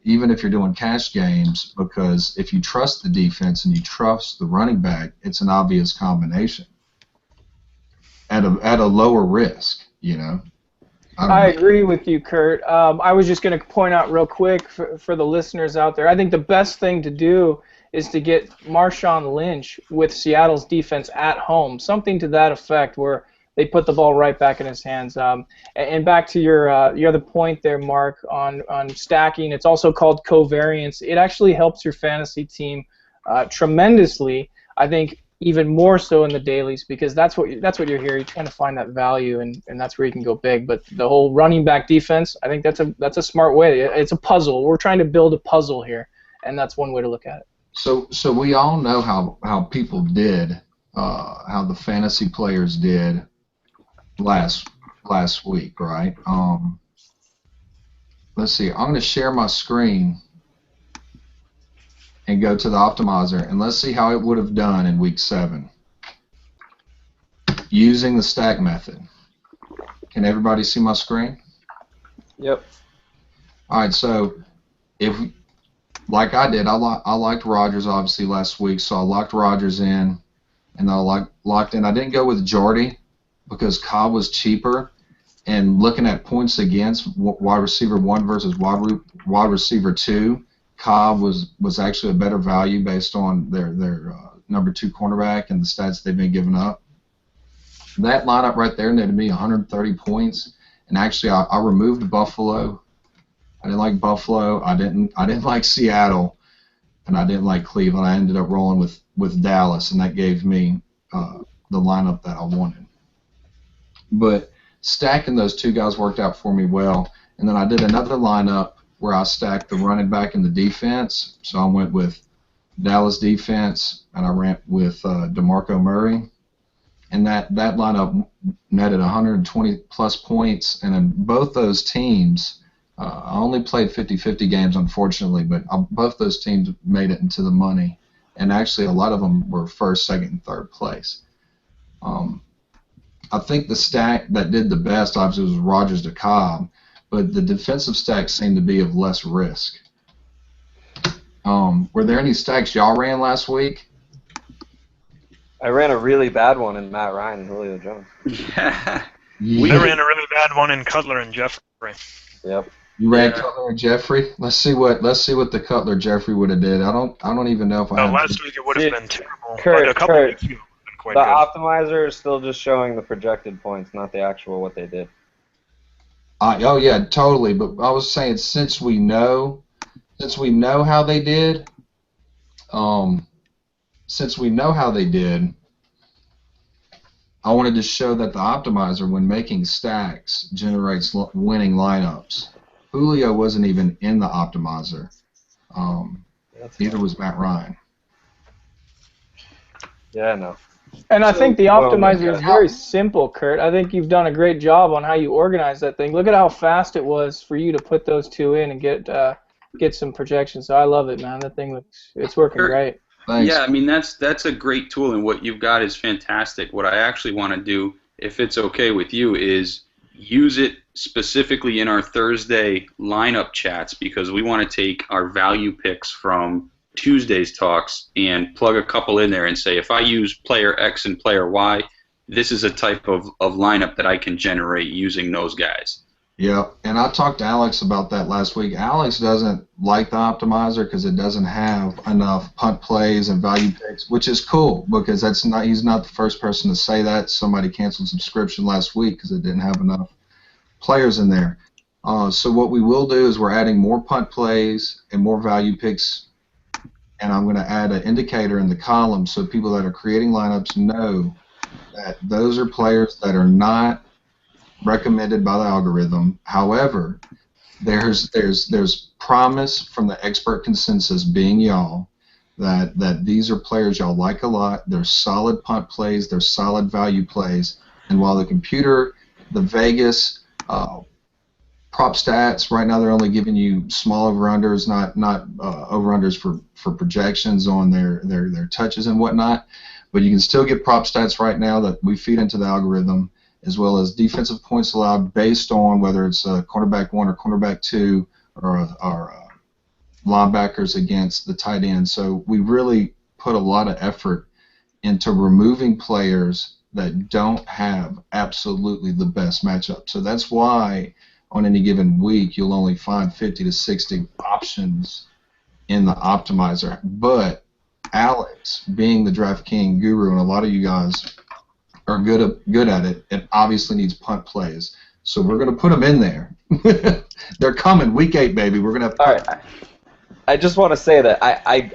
even if you're doing cash games, because if you trust the defense and you trust the running back, it's an obvious combination at a lower risk, I agree with you, Kurt. I was just going to point out real quick for the listeners out there, I think the best thing to do is to get Marshawn Lynch with Seattle's defense at home, something to that effect where they put the ball right back in his hands. And back to your other point there, Mark, on stacking, it's also called covariance. It actually helps your fantasy team tremendously, I think even more so in the dailies, because that's what you're here. You're trying to find that value, and that's where you can go big. But the whole running back defense, I think that's a smart way. It's a puzzle. We're trying to build a puzzle here, and that's one way to look at it. So we all know how people did, how the fantasy players did last week, right? Let's see. I'm going to share my screen and go to the optimizer, and let's see how it would have done in week 7. using the stack method. Can everybody see my screen? Yep. All right, so if, like I did, I liked Rodgers obviously last week, so I locked Rodgers in, and I locked in. I didn't go with Jordy because Cobb was cheaper, and looking at points against wide receiver 1 versus wide receiver 2, Cobb was actually a better value based on their number 2 cornerback and the stats they've been giving up. That lineup right there netted me 130 points, and actually I removed Buffalo. I didn't like Buffalo. I didn't like Seattle, and I didn't like Cleveland. I ended up rolling with Dallas, and that gave me the lineup that I wanted. But stacking those 2 guys worked out for me well, and then I did another lineup where I stacked the running back and the defense. So I went with Dallas defense, and I ran with DeMarco Murray. And that lineup netted 120-plus points. And in both those teams, I only played 50-50 games, unfortunately, but both those teams made it into the money. And actually, a lot of them were first, second, and third place. I think the stack that did the best, obviously, was Rodgers to Cobb, but the defensive stacks seemed to be of less risk. Were there any stacks y'all ran last week? I ran a really bad one in Matt Ryan and Julio Jones. I ran a really bad one in Cutler and Jeffrey. Yep. You ran Cutler and Jeffrey. Let's see what the Cutler Jeffrey would have did. I don't even know if I. Last week it would have been terrible. Kurt, but a couple weeks ago it would have been quite the good. optimizer is still just showing the projected points, not the actual what they did. Oh yeah, totally. But I was saying since we know how they did, I wanted to show that the optimizer, when making stacks, generates winning lineups. Julio wasn't even in the optimizer. Neither was Matt Ryan. Yeah, I know. And I think the optimizer is very simple, Kurt. I think you've done a great job on how you organize that thing. Look at how fast it was for you to put those 2 in and get some projections. So I love it, man. That thing it's working great. Thanks. Yeah, I mean that's a great tool, and what you've got is fantastic. What I actually want to do, if it's okay with you, is use it specifically in our Thursday lineup chats, because we want to take our value picks from Tuesday's talks and plug a couple in there and say, if I use player X and player Y, this is a type of lineup that I can generate using those guys. Yeah, and I talked to Alex about that last week. Alex doesn't like the optimizer because it doesn't have enough punt plays and value picks, which is cool because he's not the first person to say that. Somebody canceled subscription last week because it didn't have enough players in there. So what we will do is we're adding more punt plays and more value picks, and I'm going to add an indicator in the column so people that are creating lineups know that those are players that are not recommended by the algorithm. However, there's promise from the expert consensus, being y'all, that these are players y'all like a lot. They're solid punt plays. They're solid value plays. And while the Vegas prop stats right now, they're only giving you small over-unders, not over-unders for projections on their touches and whatnot. But you can still get prop stats right now that we feed into the algorithm, as well as defensive points allowed based on whether it's cornerback 1 or cornerback 2 or linebackers against the tight end. So we really put a lot of effort into removing players that don't have absolutely the best matchup. So that's why on any given week you'll only find 50 to 60 options in the optimizer. But Alex, being the DraftKings guru, and a lot of you guys are good at it, it obviously needs punt plays. So we're going to put them in there. They're coming. Week 8, baby. We're going to have punt. All right. I just want to say that I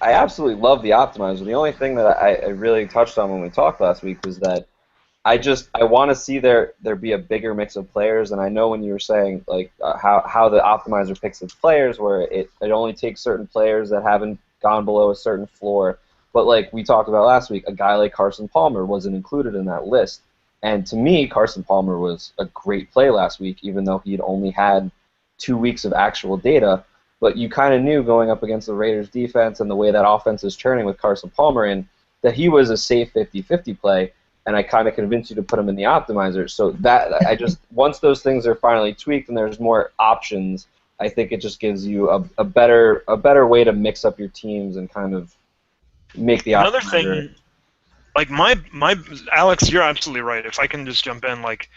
absolutely love the optimizer. The only thing that I really touched on when we talked last week was that I want to see there be a bigger mix of players. And I know when you were saying like how the optimizer picks its players, where it only takes certain players that haven't gone below a certain floor. But like we talked about last week, a guy like Carson Palmer wasn't included in that list. And to me, Carson Palmer was a great play last week, even though he had only had 2 weeks of actual data. But you kind of knew going up against the Raiders' defense and the way that offense is churning with Carson Palmer in, that he was a safe 50-50 play. and I kind of convince you to put him in the optimizer. So that I just once those things are finally tweaked and there's more options, I think it just gives you a better way to mix up your teams and kind of make the Another optimizer. thing, like my Alex, you're absolutely right. If I can just jump in, like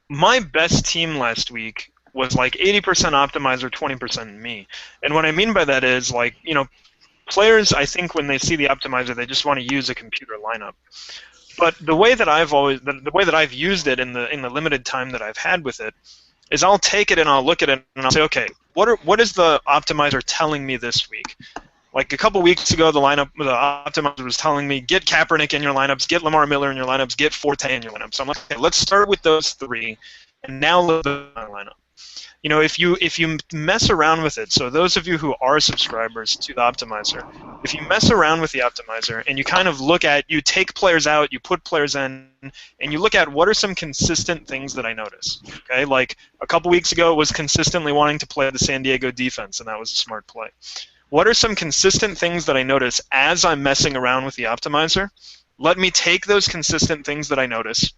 my best team last week was like 80% optimizer, 20% me. And what I mean by that is, like, players, I think when they see the optimizer, they just want to use a computer lineup. But the way that I've used it in the limited time that I've had with it is I'll take it and I'll look at it and I'll say, okay, what is the optimizer telling me this week? Like a couple weeks ago, the optimizer was telling me, get Kaepernick in your lineups, get Lamar Miller in your lineups, get Forte in your lineups. So I'm like, okay, let's start with those three, and now look at my lineup. If you mess around with it, so those of you who are subscribers to the optimizer, if you mess around with the optimizer and you kind of you take players out, you put players in, and you look at what are some consistent things that I notice. Okay, like a couple weeks ago, it was consistently wanting to play the San Diego defense, and that was a smart play. What are some consistent things that I notice as I'm messing around with the optimizer? Let me take those consistent things that I notice,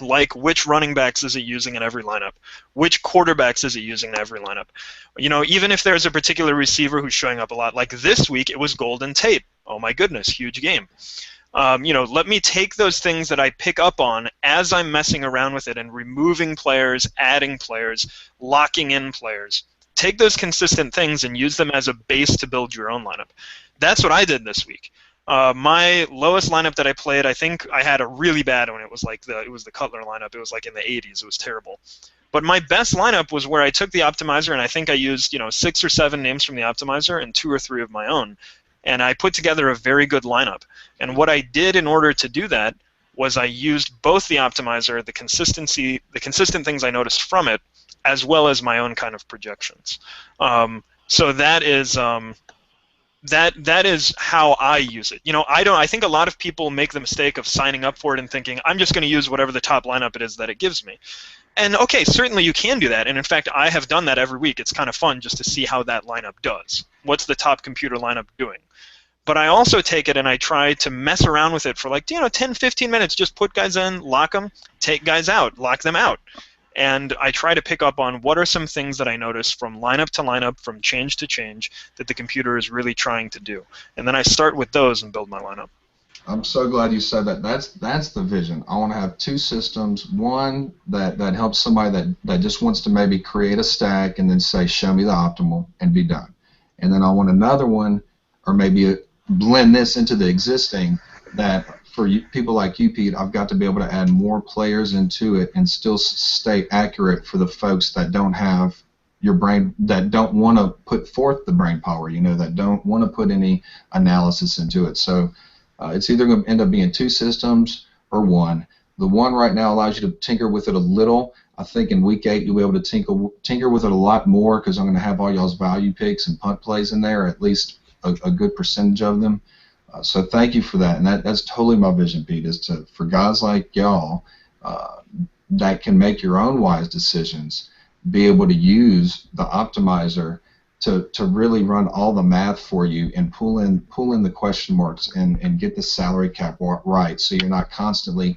like which running backs is it using in every lineup? Which quarterbacks is it using in every lineup? Even if there's a particular receiver who's showing up a lot, like this week it was Golden Tate. Oh my goodness, huge game. Let me take those things that I pick up on as I'm messing around with it and removing players, adding players, locking in players. Take those consistent things and use them as a base to build your own lineup. That's what I did this week. My lowest lineup that I played, I think I had a really bad one. It was the Cutler lineup. It was like in the 80s. It was terrible. But my best lineup was where I took the optimizer and I think I used 6 or 7 names from the optimizer and 2 or 3 of my own, and I put together a very good lineup. And what I did in order to do that was I used both the optimizer, the consistent things I noticed from it, as well as my own kind of projections. So that is that is how I use it. I think a lot of people make the mistake of signing up for it and thinking, I'm just going to use whatever the top lineup it is that it gives me. And okay, certainly you can do that. And in fact, I have done that every week. It's kind of fun just to see how that lineup does. What's the top computer lineup doing? But I also take it and I try to mess around with it for 10, 15 minutes. Just put guys in, lock them, take guys out, lock them out. And I try to pick up on what are some things that I notice from lineup to lineup, from change to change, that the computer is really trying to do. And then I start with those and build my lineup. I'm so glad you said that. That's the vision. I want to have 2 systems. One that helps somebody that just wants to maybe create a stack and then say, show me the optimal, and be done. And then I want another one, or maybe blend this into the existing, that for people like you, Pete, I've got to be able to add more players into it and still stay accurate for the folks that don't have your brain, that don't want to put forth the brain power, that don't want to put any analysis into it. So it's either going to end up being 2 systems or one. The one right now allows you to tinker with it a little. I think in week 8 you'll be able to tinker with it a lot more, because I'm going to have all y'all's value picks and punt plays in there, at least a good percentage of them. So thank you for that, and that's totally my vision, Pete, is for guys like y'all that can make your own wise decisions, be able to use the optimizer to really run all the math for you and pull in the question marks and get the salary cap right, so you're not constantly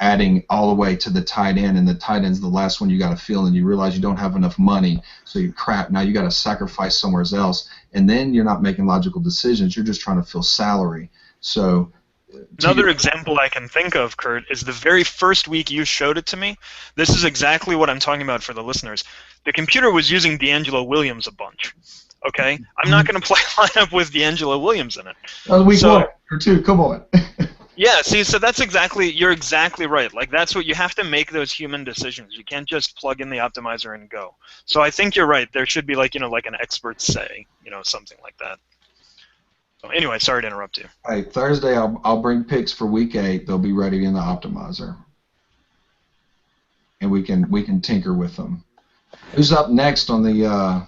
adding all the way to the tight end, and the tight end's the last one you got to fill, and you realize you don't have enough money, so you crap, now you got to sacrifice somewhere else, and then you're not making logical decisions, you're just trying to fill salary. So another example I can think of, Kurt, is the very first week you showed it to me. This is exactly what I'm talking about for the listeners. The computer was using D'Angelo Williams a bunch. Okay? I'm not going to play a lineup with D'Angelo Williams in it. That was week 1 or 2, come on. Yeah, see, so you're exactly right. That's what you have to make, those human decisions. You can't just plug in the optimizer and go. So I think you're right. There should be like an expert say, something like that. So anyway, sorry to interrupt you. Hey, Thursday I'll bring picks for week 8. They'll be ready in the optimizer, and we can tinker with them. Who's up next on the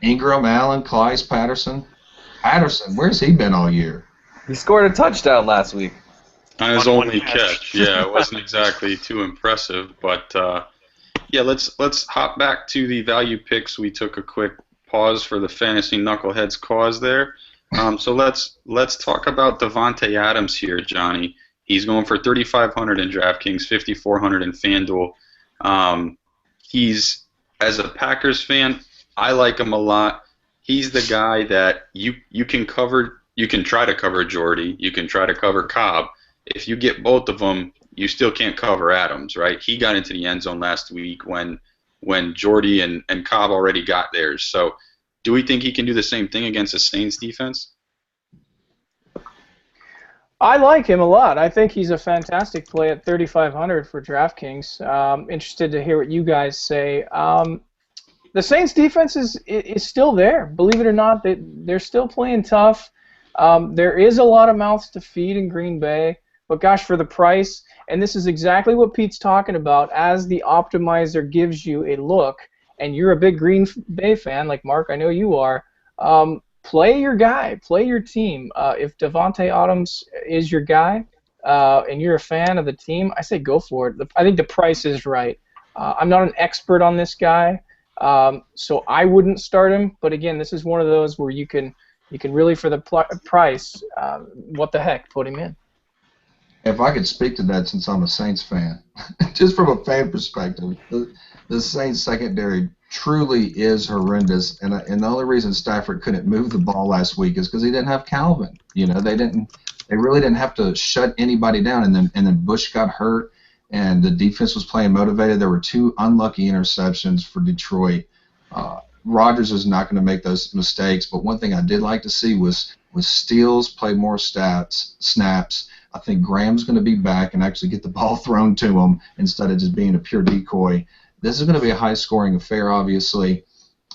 Ingram, Allen, Clyde, Patterson? Patterson, where's he been all year? He scored a touchdown last week. On his only catch. Yeah, it wasn't exactly too impressive, but yeah, let's hop back to the value picks. We took a quick pause for the fantasy knuckleheads cause there. So let's talk about Devontae Adams here, Johnny. He's going for 3,500 in DraftKings, 5,400 in FanDuel. He's, as a Packers fan, I like him a lot. He's the guy that you can cover. You can try to cover Jordy. You can try to cover Cobb. If you get both of them, you still can't cover Adams, right? He got into the end zone last week when Jordy and Cobb already got theirs. So do we think he can do the same thing against the Saints defense? I like him a lot. I think he's a fantastic play at 3,500 for DraftKings. Interested to hear what you guys say. The Saints defense is still there. Believe it or not, they're still playing tough. There is a lot of mouths to feed in Green Bay, but gosh, for the price, and this is exactly what Pete's talking about, as the optimizer gives you a look, and you're a big Green Bay fan, like Mark, I know you are, play your guy, play your team. If Davante Adams is your guy, and you're a fan of the team, I say go for it. I think the price is right. I'm not an expert on this guy, so I wouldn't start him, but again, this is one of those where you can really, for the price, what the heck, put him in. If I could speak to that, since I'm a Saints fan, just from a fan perspective, the Saints secondary truly is horrendous, and the only reason Stafford couldn't move the ball last week is because he didn't have Calvin. You know, they really didn't have to shut anybody down, and then Bush got hurt, and the defense was playing motivated. There were 2 unlucky interceptions for Detroit. Rodgers is not going to make those mistakes, but one thing I did like to see was Steele play more snaps. I think Graham's going to be back and actually get the ball thrown to him instead of just being a pure decoy. This is going to be a high-scoring affair, obviously,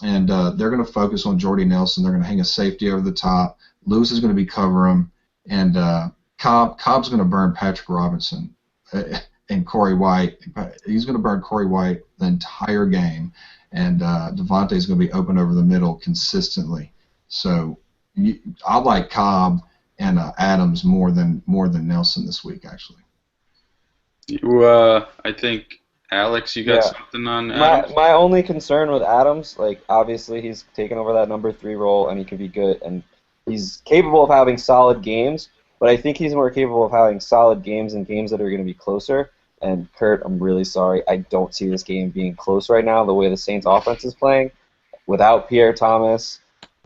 and they're going to focus on Jordy Nelson. They're going to hang a safety over the top. Lewis is going to be covering him, and Cobb's going to burn Patrick Robinson and Corey White. He's going to burn Corey White the entire game, and Devontae is going to be open over the middle consistently. So I like Cobb and Adams more than Nelson this week, actually. I think, Alex, you got something on Adams? My only concern with Adams, like, obviously he's taken over that number 3 role, and he can be good, and he's capable of having solid games, but I think he's more capable of having solid games and games that are going to be closer. And Kurt, I'm really sorry, I don't see this game being close right now, the way the Saints offense is playing. Without Pierre Thomas,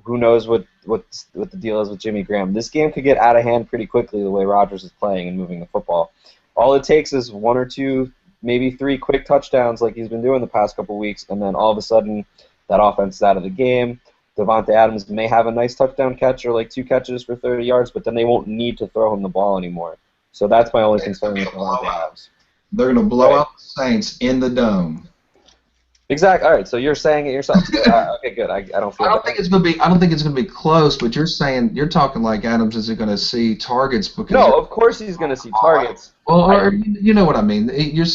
who knows what the deal is with Jimmy Graham. This game could get out of hand pretty quickly the way Rodgers is playing and moving the football. All it takes is 1 or 2, maybe 3 quick touchdowns like he's been doing the past couple weeks, and then all of a sudden that offense is out of the game. Davante Adams may have a nice touchdown catch or like 2 catches for 30 yards, but then they won't need to throw him the ball anymore. So that's my only concern with Davante Adams. They're going to blow out the Saints in the dome. Exactly. All right. So you're saying it yourself. Okay, good. I don't feel. I don't think it's going to be close. But you're talking like Adams isn't going to see targets because. No, of course he's going to see targets. Well, you know what I mean. You're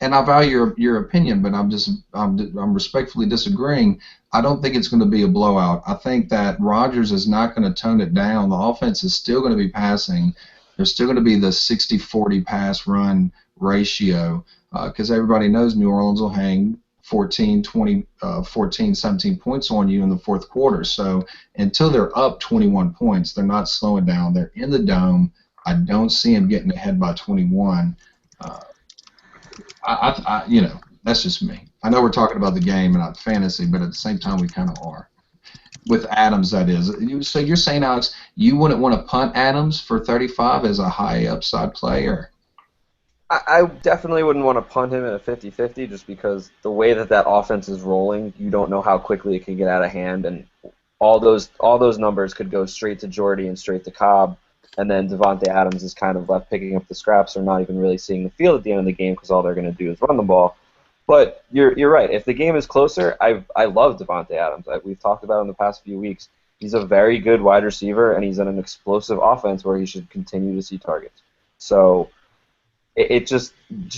and I value your opinion, but I'm respectfully disagreeing. I don't think it's going to be a blowout. I think that Rodgers is not going to tone it down. The offense is still going to be passing. There's still going to be the 60-40 pass-run ratio because everybody knows New Orleans will hang 14, 20, 14, 17 points on you in the fourth quarter. So until they're up 21 points, they're not slowing down. They're in the dome. I don't see them getting ahead by 21. That's just me. I know we're talking about the game and not fantasy, but at the same time we kind of are. With Adams, that is. So you're saying, Alex, you wouldn't want to punt Adams for 35 as a high upside player? I definitely wouldn't want to punt him at a 50-50 just because the way that offense is rolling, you don't know how quickly it can get out of hand, and all those numbers could go straight to Jordy and straight to Cobb, and then Davante Adams is kind of left picking up the scraps or not even really seeing the field at the end of the game because all they're going to do is run the ball. But you're right. If the game is closer, I love Davante Adams. We've talked about him the past few weeks. He's a very good wide receiver, and he's in an explosive offense where he should continue to see targets. So it just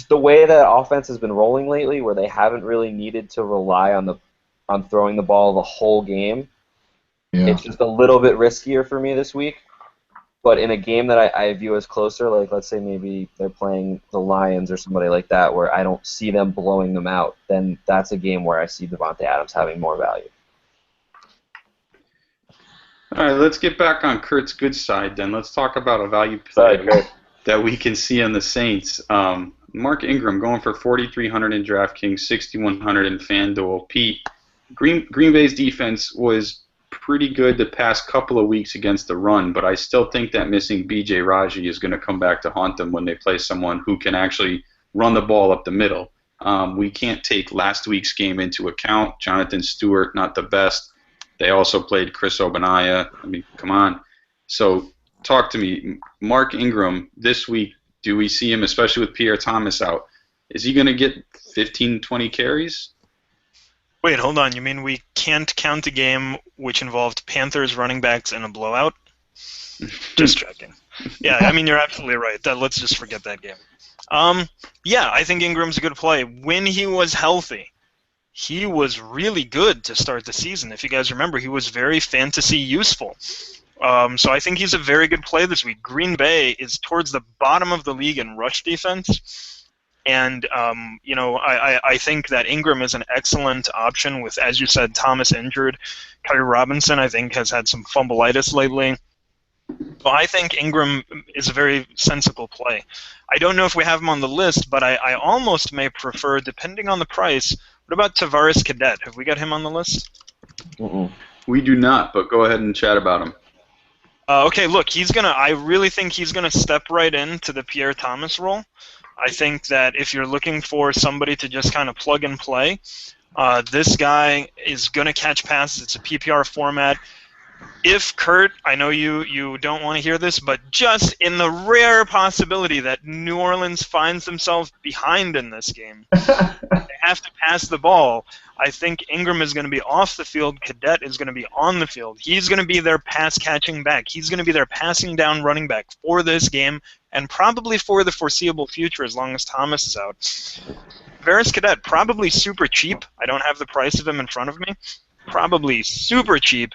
the way that offense has been rolling lately, where they haven't really needed to rely on throwing the ball the whole game. Yeah. It's just a little bit riskier for me this week. But in a game that I view as closer, like let's say maybe they're playing the Lions or somebody like that, where I don't see them blowing them out, then that's a game where I see Davante Adams having more value. All right, let's get back on Kurt's good side then. Let's talk about a value Sorry, play Kurt. that we can see on the Saints. Mark Ingram going for 4,300 in DraftKings, 6,100 in FanDuel. Pete, Green Bay's defense was pretty good the past couple of weeks against the run, but I still think that missing B.J. Raji is going to come back to haunt them when they play someone who can actually run the ball up the middle. We can't take last week's game into account. Jonathan Stewart, not the best. They also played Chris Obanaya. I mean, come on. So talk to me. Mark Ingram, this week, do we see him, especially with Pierre Thomas out, is he going to get 15, 20 carries? Wait, hold on. You mean we can't count a game which involved Panthers running backs in a blowout? Just checking. Yeah, I mean, you're absolutely right. Let's just forget that game. Yeah, I think Ingram's a good play. When he was healthy, he was really good to start the season. If you guys remember, he was very fantasy useful. So I think he's a very good play this week. Green Bay is towards the bottom of the league in rush defense. And, I think that Ingram is an excellent option with, as you said, Thomas injured. Kyrie Robinson, I think, has had some fumbleitis lately. So I think Ingram is a very sensible play. I don't know if we have him on the list, but I almost may prefer, depending on the price. What about Tavares Cadet? Have we got him on the list? Mm-mm. We do not, but go ahead and chat about him. Okay, look, I really think he's gonna step right into the Pierre Thomas role. I think that if you're looking for somebody to just kind of plug and play, this guy is gonna catch passes. It's a PPR format. If Kurt, I know you don't want to hear this, but just in the rare possibility that New Orleans finds themselves behind in this game, they have to pass the ball, I think Ingram is going to be off the field, Cadet is going to be on the field. He's going to be their pass-catching back. He's going to be their passing down running back for this game and probably for the foreseeable future as long as Thomas is out. Tavares Cadet, probably super cheap. I don't have the price of him in front of me. Probably super cheap.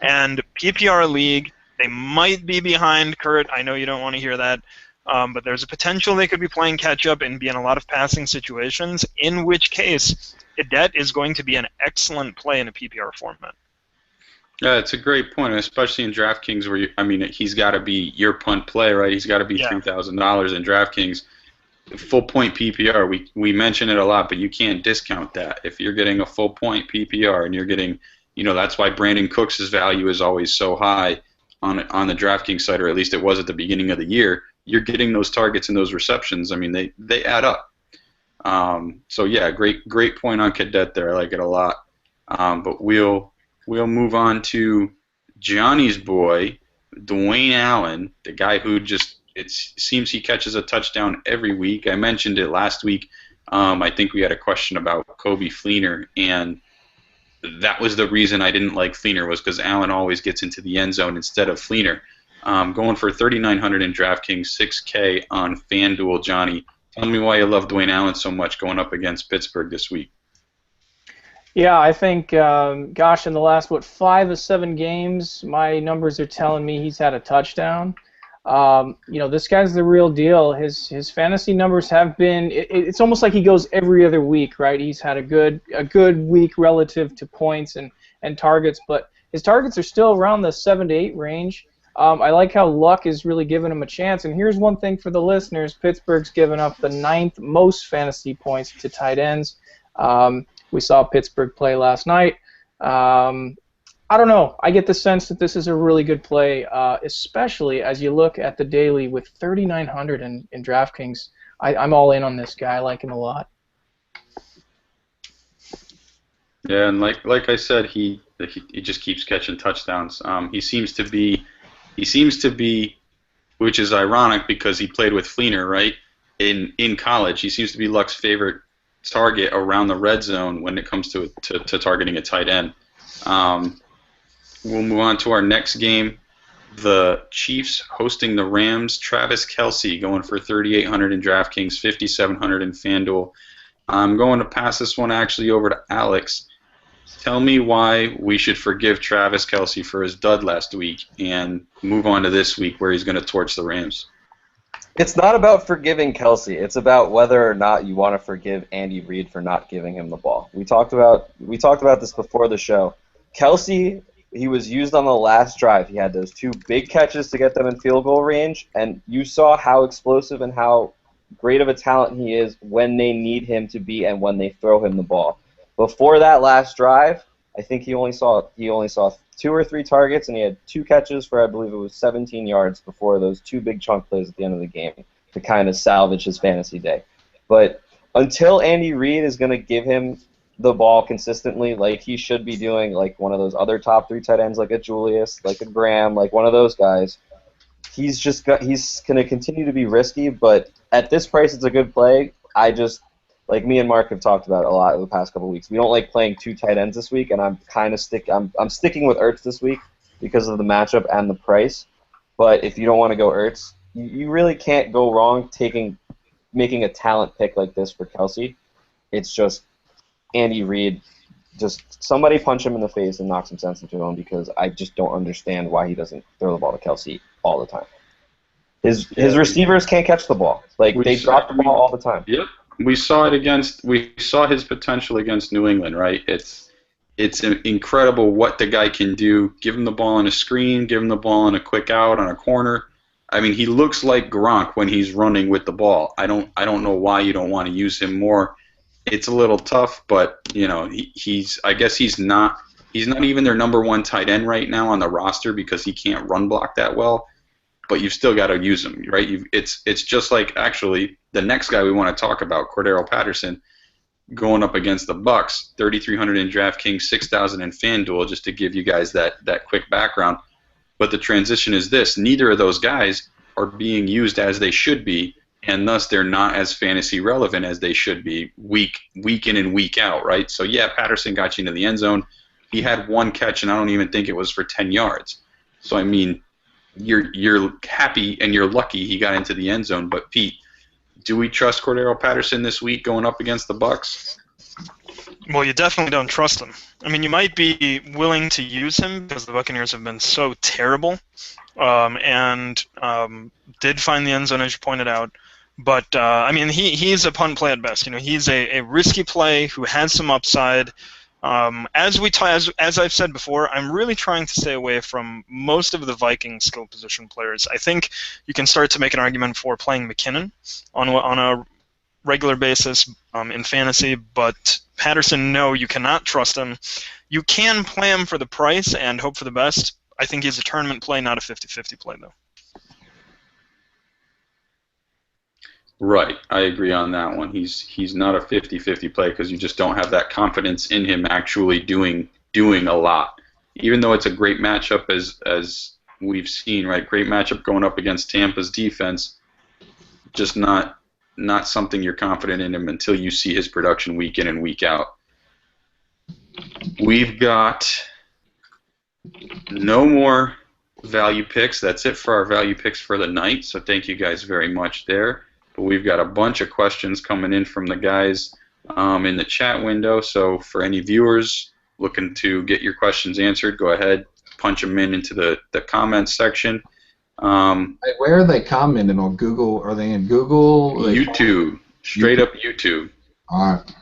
And PPR league, they might be behind Kurt. I know you don't want to hear that. But there's a potential they could be playing catch-up and be in a lot of passing situations, in which case Cadet is going to be an excellent play in a PPR format. Yeah, it's a great point, especially in DraftKings where, he's got to be your punt play, right? He's got to be $3,000 in DraftKings. Full point PPR, we mention it a lot, but you can't discount that. If you're getting a full point PPR and you're getting, that's why Brandon Cooks' value is always so high on the DraftKings site, or at least it was at the beginning of the year. You're getting those targets and those receptions. I mean, they add up. So yeah, great point on Cadet there. I like it a lot. But we'll move on to Johnny's boy, Dwayne Allen, the guy who it seems he catches a touchdown every week. I mentioned it last week. I think we had a question about Kobe Fleener, and that was the reason I didn't like Fleener, was because Allen always gets into the end zone instead of Fleener. Going for 3,900 in DraftKings, 6K on FanDuel. Johnny, tell me why you love Dwayne Allen so much going up against Pittsburgh this week. Yeah, I think, in the last, 5 of 7 games, my numbers are telling me he's had a touchdown. This guy's the real deal. His fantasy numbers have been. It's almost like he goes every other week, right? He's had a good week relative to points and targets, but his targets are still around the 7 to 8 range. I like how Luck is really giving him a chance. And here's one thing for the listeners: Pittsburgh's given up the 9th most fantasy points to tight ends. We saw Pittsburgh play last night. I don't know. I get the sense that this is a really good play, especially as you look at the daily with 3,900 in DraftKings. I'm all in on this guy. I like him a lot. Yeah, and like I said, he just keeps catching touchdowns. He seems to be, which is ironic because he played with Fleener, right? In college, he seems to be Luck's favorite target around the red zone when it comes to targeting a tight end. We'll move on to our next game. The Chiefs hosting the Rams. Travis Kelce going for 3,800 in DraftKings, 5,700 in FanDuel. I'm going to pass this one actually over to Alex. Tell me why we should forgive Travis Kelce for his dud last week and move on to this week where he's going to torch the Rams. It's not about forgiving Kelce. It's about whether or not you want to forgive Andy Reid for not giving him the ball. We talked about this before the show. Kelce he was used on the last drive. He had those 2 big catches to get them in field goal range, and you saw how explosive and how great of a talent he is when they need him to be and when they throw him the ball. Before that last drive, I think he only saw 2 or 3 targets, and he had 2 catches for, I believe it was 17 yards before those 2 big chunk plays at the end of the game to kind of salvage his fantasy day. But until Andy Reid is going to give him the ball consistently like he should be doing, like one of those other top 3 tight ends like a Julius, like a Graham, like one of those guys, he's going to continue to be risky, but at this price it's a good play. Like me and Mark have talked about it a lot over the past couple of weeks. We don't like playing 2 tight ends this week, and I'm sticking with Ertz this week because of the matchup and the price. But if you don't want to go Ertz, you really can't go wrong making a talent pick like this for Kelsey. It's just Andy Reid. Just somebody punch him in the face and knock some sense into him, because I just don't understand why he doesn't throw the ball to Kelsey all the time. His receivers can't catch the ball. Like, they drop the ball all the time. Yep. We saw his potential against New England, right? It's incredible what the guy can do. Give him the ball on a screen, give him the ball on a quick out on a corner. I mean, he looks like Gronk when he's running with the ball. I don't know why you don't want to use him more. It's a little tough, but I guess he's not even their number 1 tight end right now on the roster because he can't run block that well. But you've still got to use him, right? It's just like, actually, the next guy we want to talk about, Cordero Patterson, going up against the Bucks, 3,300 in DraftKings, 6,000 in FanDuel, just to give you guys that quick background. But the transition is this: neither of those guys are being used as they should be, and thus they're not as fantasy relevant as they should be week in and week out, right? So yeah, Patterson got you into the end zone. He had 1 catch, and I don't even think it was for 10 yards. So I mean, you're happy and you're lucky he got into the end zone. But Pete, do we trust Cordero Patterson this week going up against the Bucks? Well, you definitely don't trust him. I mean, you might be willing to use him because the Buccaneers have been so terrible, and did find the end zone, as you pointed out. But I mean, he's a punt play at best. He's a risky play who has some upside. As I've said before, I'm really trying to stay away from most of the Vikings skill position players. I think you can start to make an argument for playing McKinnon on a regular basis in fantasy, but Patterson, no, you cannot trust him. You can play him for the price and hope for the best. I think he's a tournament play, not a 50-50 play, though. Right, I agree on that one. He's not a 50-50 play because you just don't have that confidence in him actually doing a lot. Even though it's a great matchup, as we've seen, right? Great matchup going up against Tampa's defense. Just not something you're confident in him until you see his production week in and week out. We've got no more value picks. That's it for our value picks for the night. So thank you guys very much there. But we've got a bunch of questions coming in from the guys in the chat window. So for any viewers looking to get your questions answered, go ahead, punch them into the comments section. Where are they commenting on Google? Are they in Google? YouTube. Straight up YouTube. All right.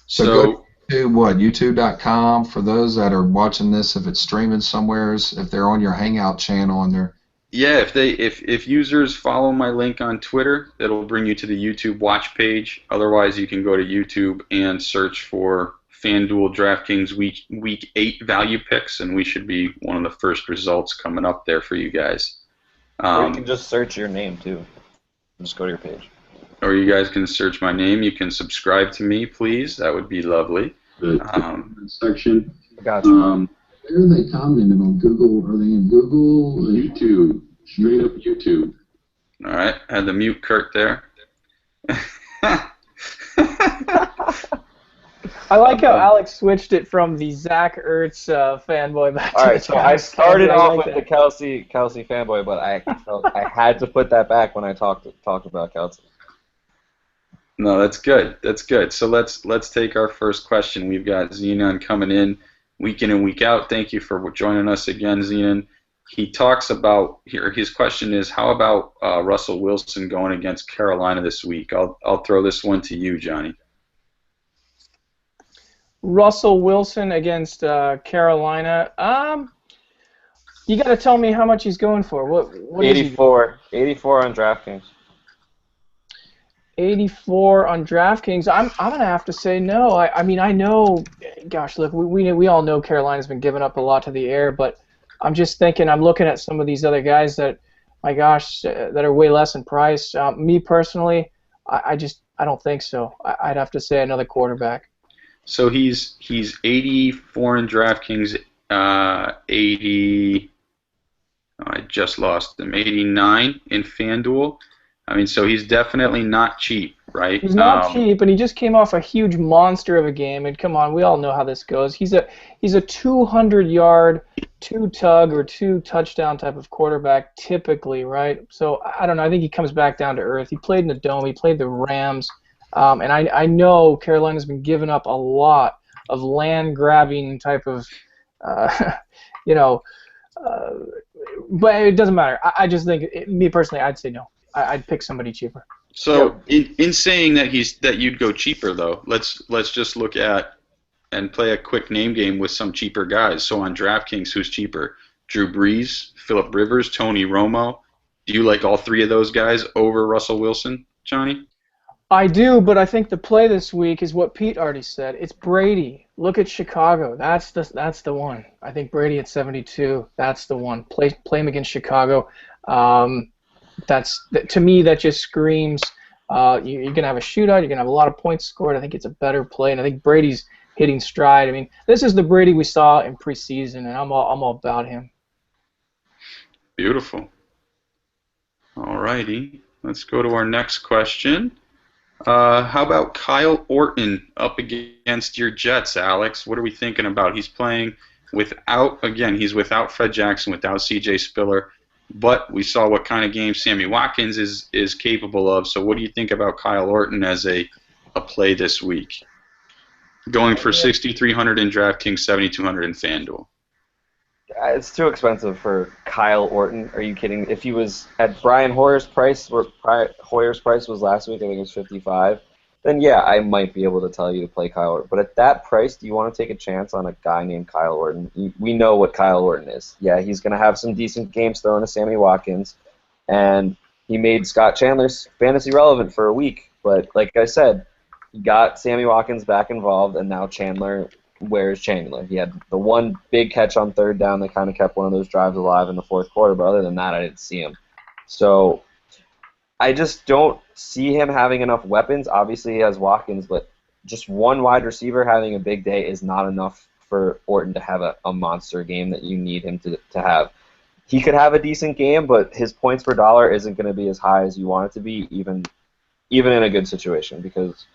So go to YouTube.com for those that are watching this. If it's streaming somewhere, if they're on your Hangout channel and they're if users follow my link on Twitter, it'll bring you to the YouTube watch page. Otherwise, you can go to YouTube and search for FanDuel DraftKings Week 8 value picks, and we should be one of the first results coming up there for you guys. Or you can just search your name, too. Just go to your page. Or you guys can search my name. You can subscribe to me, please. That would be lovely. Section. Gotcha. Where are they commenting on Google? Are they in Google? YouTube. Straight up YouTube. All right. Had to mute Kurt there. I like how Alex switched it from the Zach Ertz fanboy back to All right, the so I started fanboy. off Like with that. the Kelsey fanboy, but I had to put that back when I talked about Kelsey. No, that's good. That's good. So let's take our first question. We've got Zenon coming in and week out. Thank you for joining us again, Zenon. He talks about here. His question is, how about Russell Wilson going against Carolina this week? I'll throw this one to you, Johnny. Russell Wilson against Carolina. You got to tell me how much he's going for. What is he? 84 on DraftKings. 84 on DraftKings. I'm gonna have to say no. I mean, I know. Gosh, look, we all know Carolina's been giving up a lot to the air, but I'm just thinking. I'm looking at some of these other guys that, my gosh, that are way less in price. Me personally, I don't think so. I'd have to say another quarterback. So he's 84 in DraftKings, 80. Oh, I just lost him. 89 in FanDuel. I mean, so he's definitely not cheap, right? He's not cheap, and he just came off a huge monster of a game. And come on, we all know how this goes. He's a 200-yard, two-tug or two-touchdown type of quarterback typically, right? So I don't know. I think he comes back down to earth. He played in the Dome. He played the Rams, and I know Carolina's been giving up a lot of land-grabbing type of, but it doesn't matter. I just think, me personally, I'd say no. I'd pick somebody cheaper. So in saying that you'd go cheaper though, let's just look at and play a quick name game with some cheaper guys. So on DraftKings, who's cheaper? Drew Brees, Phillip Rivers, Tony Romo. Do you like all three of those guys over Russell Wilson, Johnny? I do, but I think the play this week is what Pete already said. It's Brady. Look at Chicago. That's the one. I think Brady at 72. That's the one. Play him against Chicago. To me, that just screams you're gonna have a shootout. You're gonna have a lot of points scored. I think it's a better play, and I think Brady's hitting stride. I mean, this is the Brady we saw in preseason, and I'm all about him. Beautiful. All righty, let's go to our next question. How about Kyle Orton up against your Jets, Alex? What are we thinking about? He's playing without Fred Jackson, without C.J. Spiller. But we saw what kind of game Sammy Watkins is capable of. So what do you think about Kyle Orton as a play this week? Going for 6,300 in DraftKings, 7,200 in FanDuel. It's too expensive for Kyle Orton. Are you kidding? If he was at Brian Hoyer's price, where Hoyer's price was last week, I think it was 55, then yeah, I might be able to tell you to play Kyle Orton. But at that price, do you want to take a chance on a guy named Kyle Orton? We know what Kyle Orton is. Yeah, he's going to have some decent games throwing to Sammy Watkins, and he made Scott Chandler's fantasy relevant for a week. But like I said, he got Sammy Watkins back involved, and now Chandler. Where's Chandler? He had the one big catch on third down that kind of kept one of those drives alive in the fourth quarter, but other than that, I didn't see him. So I just don't see him having enough weapons. Obviously, he has Watkins, but just one wide receiver having a big day is not enough for Orton to have a monster game that you need him to have. He could have a decent game, but his points per dollar isn't going to be as high as you want it to be, even in a good situation, because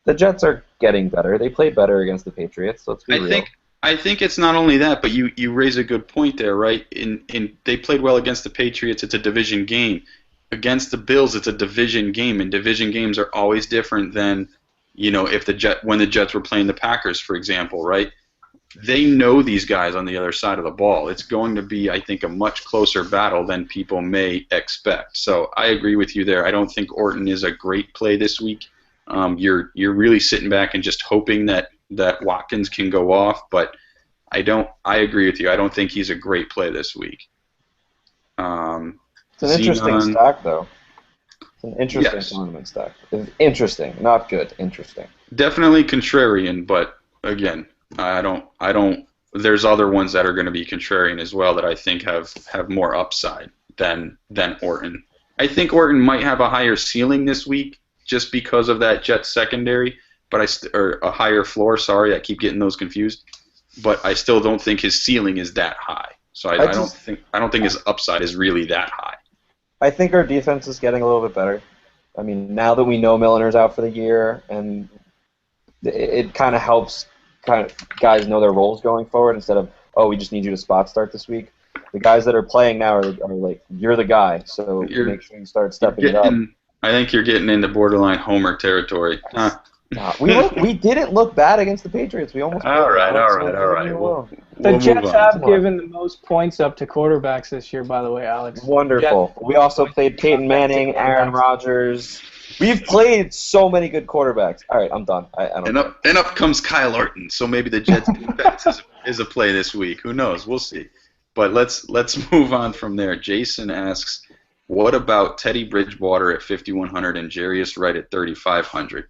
the Jets are getting better. They played better against the Patriots. Let's be real. I think it's not only that, but you raise a good point there, right? They played well against the Patriots. It's a division game. Against the Bills, it's a division game, and division games are always different than, when the Jets were playing the Packers, for example, right? They know these guys on the other side of the ball. It's going to be, I think, a much closer battle than people may expect. So I agree with you there. I don't think Orton is a great play this week. You're really sitting back and just hoping that Watkins can go off, but I agree with you. I don't think he's a great play this week. It's an interesting stack, though. It's an interesting tournament stack. It's interesting, not good. Interesting. Definitely contrarian, but again, I don't. There's other ones that are going to be contrarian as well that I think have more upside than Orton. I think Orton might have a higher ceiling this week, just because of that Jets secondary, or a higher floor. Sorry, I keep getting those confused. But I still don't think his ceiling is that high. So I don't think his upside is really that high. I think our defense is getting a little bit better. I mean, now that we know Milner's out for the year, and it kind of helps guys know their roles going forward instead of, we just need you to spot start this week. The guys that are playing now are like, you're the guy, so make sure you start stepping it up. I think you're getting into borderline Homer territory. We didn't look bad against the Patriots. We almost. All right. The Jets have given the most points up to quarterbacks this year, by the way, Alex. Wonderful. We also played Peyton Manning, Aaron Rodgers, We've played so many good quarterbacks. All right, I'm done. I don't. And up comes Kyle Orton. So maybe the Jets defense is a play this week. Who knows? We'll see. But let's move on from there. Jason asks, what about Teddy Bridgewater at 5,100 and Jarius Wright at 3,500?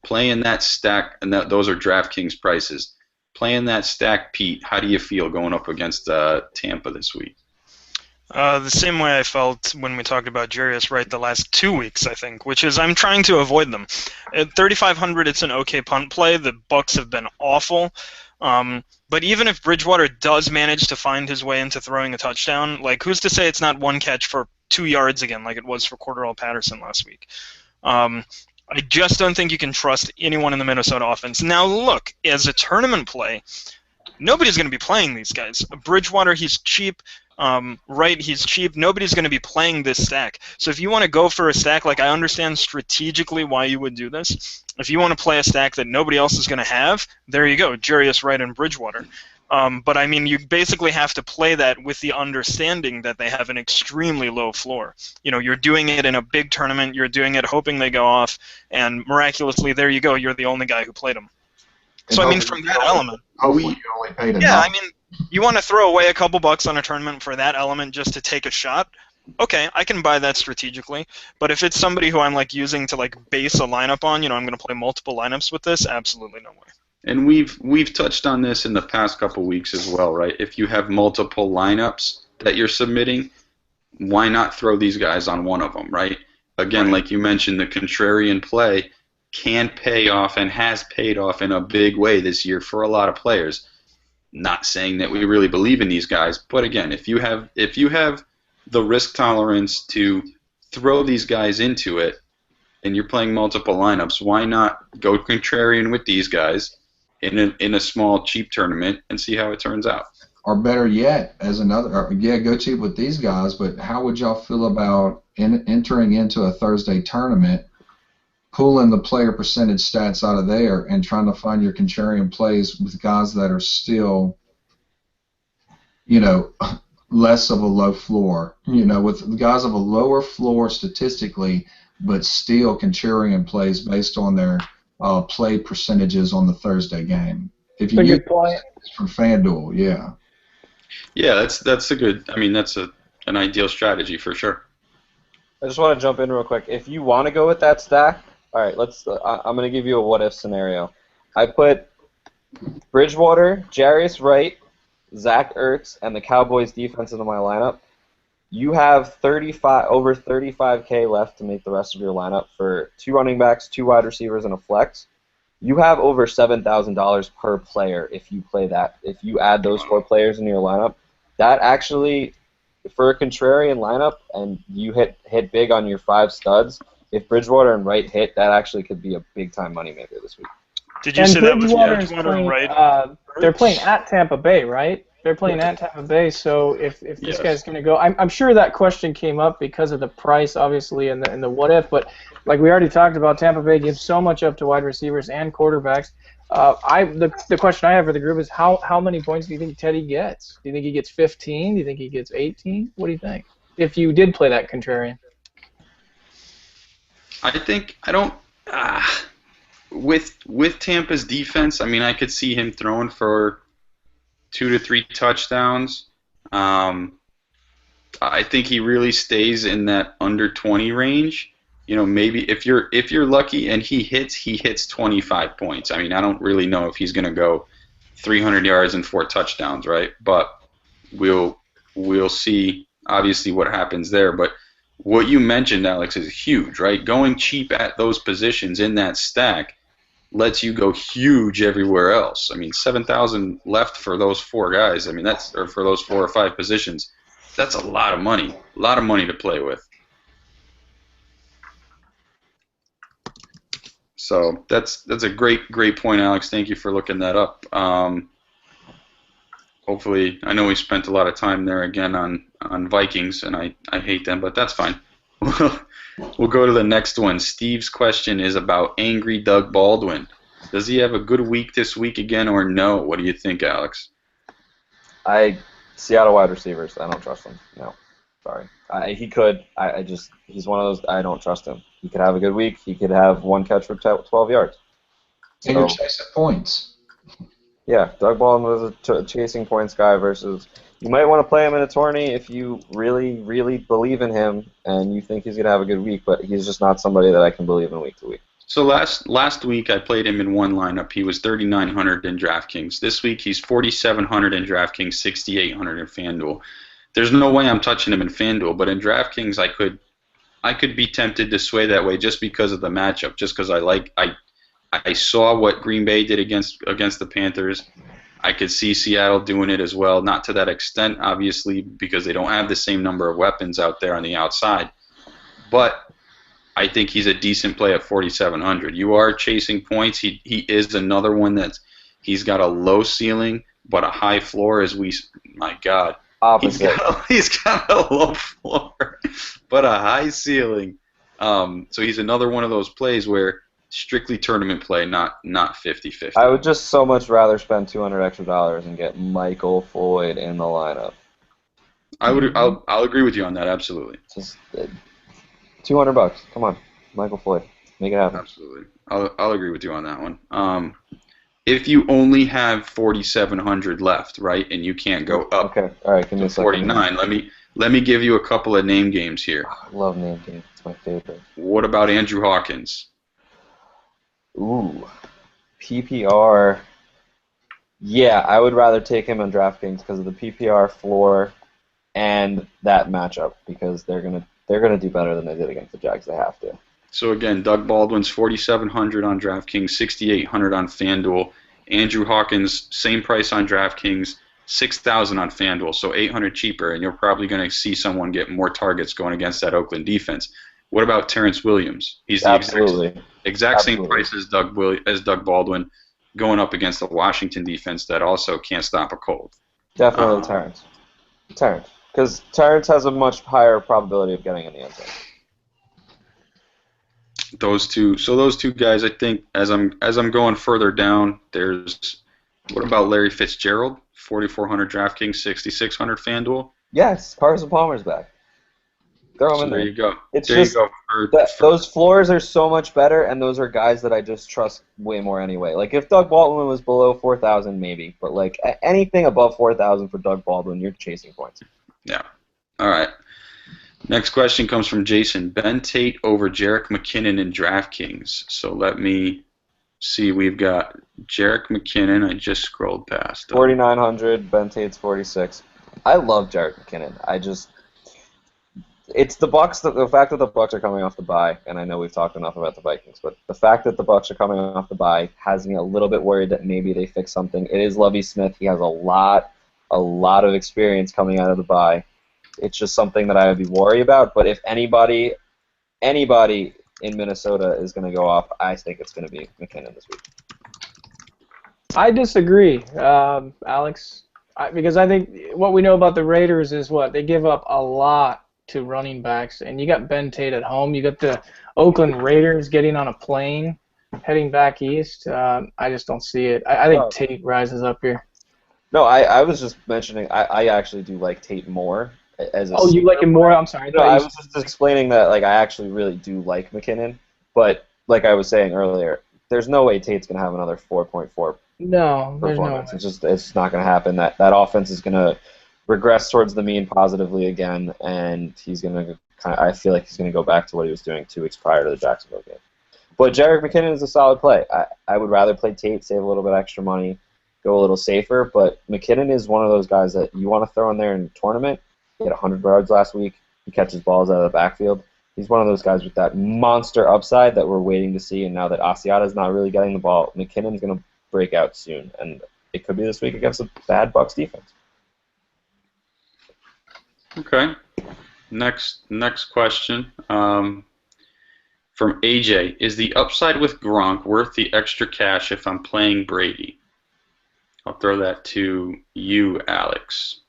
Playing that stack, and those are DraftKings prices. Playing that stack, Pete, how do you feel going up against Tampa this week? The same way I felt when we talked about Jarius Wright the last 2 weeks, I think, which is I'm trying to avoid them. At 3,500, it's an okay punt play. The Bucs have been awful. But even if Bridgewater does manage to find his way into throwing a touchdown, like who's to say it's not one catch for 2 yards again, like it was for Cordarrelle Patterson last week? I just don't think you can trust anyone in the Minnesota offense. Now, look, as a tournament play, nobody's going to be playing these guys. Bridgewater, he's cheap. Wright, he's cheap. Nobody's going to be playing this stack. So if you want to go for a stack, like I understand strategically why you would do this. If you want to play a stack that nobody else is going to have, there you go, Jarius Wright and Bridgewater. But I mean, you basically have to play that with the understanding that they have an extremely low floor. You know, you're doing it in a big tournament. You're doing it hoping they go off, and miraculously, there you go. You're the only guy who played them. So I mean, from that element, hopefully you only paid enough. yeah, I mean, you want to throw away a couple bucks on a tournament for that element just to take a shot. Okay, I can buy that strategically. But if it's somebody who I'm like using to like base a lineup on, you know, I'm going to play multiple lineups with this. Absolutely no way. And we've touched on this in the past couple weeks as well, right? If you have multiple lineups that you're submitting, why not throw these guys on one of them, right? Again, like you mentioned, the contrarian play can pay off and has paid off in a big way this year for a lot of players. Not saying that we really believe in these guys, but again, if you have the risk tolerance to throw these guys into it, and you're playing multiple lineups, why not go contrarian with these guys in a small cheap tournament and see how it turns out? Or better yet, go cheap with these guys. But how would y'all feel about entering into a Thursday tournament, pulling the player percentage stats out of there, and trying to find your contrarian plays with guys that are still, you know, less of a low floor, you know, with guys of a lower floor statistically, but still contrarian plays based on their play percentages on the Thursday game. If you use this from FanDuel, yeah. Yeah, that's a good. I mean, that's an ideal strategy for sure. I just want to jump in real quick. If you want to go with that stack, all right, let's. I'm going to give you a what-if scenario. I put Bridgewater, Jarius Wright, Zach Ertz, and the Cowboys defense into my lineup. You have over 35K left to make the rest of your lineup for 2 running backs, 2 wide receivers, and a flex. You have over $7,000 per player if you play that. If you add those 4 players in your lineup, that actually, for a contrarian lineup, and you hit big on your 5 studs, if Bridgewater and Wright hit, that actually could be a big-time moneymaker this week. Did you say that was Bridgewater and Wright? They're playing at Tampa Bay, right? They're playing at Tampa Bay, so if this guy's going to go, I'm sure that question came up because of the price, obviously, and the what if. But like we already talked about, Tampa Bay gives so much up to wide receivers and quarterbacks. The question I have for the group is how many points do you think Teddy gets? Do you think he gets 15? Do you think he gets 18? What do you think? If you did play that contrarian, With Tampa's defense, I mean, I could see him throwing for 2 to 3 touchdowns. I think he really stays in that under 20 range. You know, maybe if you're lucky and he hits 25 points. I mean, I don't really know if he's going to go 300 yards and 4 touchdowns, right? But we'll see obviously what happens there. But what you mentioned, Alex, is huge, right? Going cheap at those positions in that stack lets you go huge everywhere else. I mean, 7,000 left for those 4 guys. I mean, or for those 4 or 5 positions. That's a lot of money. A lot of money to play with. So that's a great point, Alex. Thank you for looking that up. Hopefully, I know we spent a lot of time there again on Vikings, and I hate them, but that's fine. We'll go to the next one. Steve's question is about Angry Doug Baldwin. Does he have a good week this week again or no? What do you think, Alex? Seattle wide receivers. I don't trust them. No. Sorry. He could. He's one of those. I don't trust him. He could have a good week. He could have one catch for 12 yards. And you're chasing points. Yeah, Doug Baldwin was a chasing points guy versus. You might want to play him in a tourney if you really, really believe in him and you think he's going to have a good week, but he's just not somebody that I can believe in week to week. So last week I played him in one lineup. He was 3,900 in DraftKings. This week he's 4,700 in DraftKings, 6,800 in FanDuel. There's no way I'm touching him in FanDuel, but in DraftKings I could be tempted to sway that way just because of the matchup, just because I saw what Green Bay did against the Panthers. I could see Seattle doing it as well, not to that extent, obviously, because they don't have the same number of weapons out there on the outside. But I think he's a decent play at 4,700. You are chasing points. He is another one he's got a low ceiling but a high floor. My God, Opposite. He's got a low floor but a high ceiling. So he's another one of those plays where strictly tournament play, not 50-50. I would just so much rather spend $200 extra and get Michael Floyd in the lineup. I'll agree with you on that. Absolutely. Just $200. Come on, Michael Floyd, make it happen. Absolutely. I'll agree with you on that one. If you only have 4,700 left, right, and you can't go up okay. All right, give me to 49, let me give you a couple of name games here. I love name games. It's my favorite. What about Andrew Hawkins? Ooh, PPR. Yeah, I would rather take him on DraftKings because of the PPR floor and that matchup because they're gonna do better than they did against the Jags. They have to. So again, Doug Baldwin's 4,700 on DraftKings, 6,800 on FanDuel. Andrew Hawkins, same price on DraftKings, 6,000 on FanDuel, so 800 cheaper, and you're probably going to see someone get more targets going against that Oakland defense. What about Terrence Williams? He's the exact same price as Doug Baldwin, going up against the Washington defense that also can't stop a cold. Definitely Terrence. Because Terrence has a much higher probability of getting in the end zone. Those two guys, I think, as I'm going further down, what about Larry Fitzgerald? 4,400 DraftKings, 6,600 FanDuel. Yes, Carson Palmer's back. Throw him in there. There you go. You go. Those floors are so much better, and those are guys that I just trust way more anyway. Like if Doug Baldwin was below 4,000, maybe, but like anything above 4,000 for Doug Baldwin, you're chasing points. Yeah. All right. Next question comes from Jason. Ben Tate over Jerick McKinnon in DraftKings. So let me see. We've got Jerick McKinnon. I just scrolled past. 4,900. Ben Tate's 46. I love Jerick McKinnon. It's the Bucs. The fact that the Bucs are coming off the bye, and I know we've talked enough about the Vikings, but the fact that the Bucs are coming off the bye has me a little bit worried that maybe they fix something. It is Lovie Smith. He has a lot of experience coming out of the bye. It's just something that I would be worried about. But if anybody in Minnesota is going to go off, I think it's going to be McKinnon this week. I disagree, Alex, because I think what we know about the Raiders is they give up a lot to running backs, and you got Ben Tate at home. You got the Oakland Raiders getting on a plane, heading back east. I just don't see it. I think Tate rises up here. No, I was just mentioning I actually do like Tate more. You like him more? I'm sorry. No, I was just explaining that I actually really do like McKinnon, but like I was saying earlier, there's no way Tate's going to have another 4.4 No, there's no way. It's not going to happen. That offense is going to regress towards the mean positively again, and he's going to I feel like he's going to go back to what he was doing 2 weeks prior to the Jacksonville game. But Jerick McKinnon is a solid play. I would rather play Tate, save a little bit extra money, go a little safer, but McKinnon is one of those guys that you want to throw in there in a tournament. He had 100 yards last week. He catches balls out of the backfield. He's one of those guys with that monster upside that we're waiting to see, and now that Asiata's not really getting the ball, McKinnon's going to break out soon, and it could be this week against a bad Bucs defense. Okay. Next question from AJ. Is the upside with Gronk worth the extra cash if I'm playing Brady? I'll throw that to you, Alex.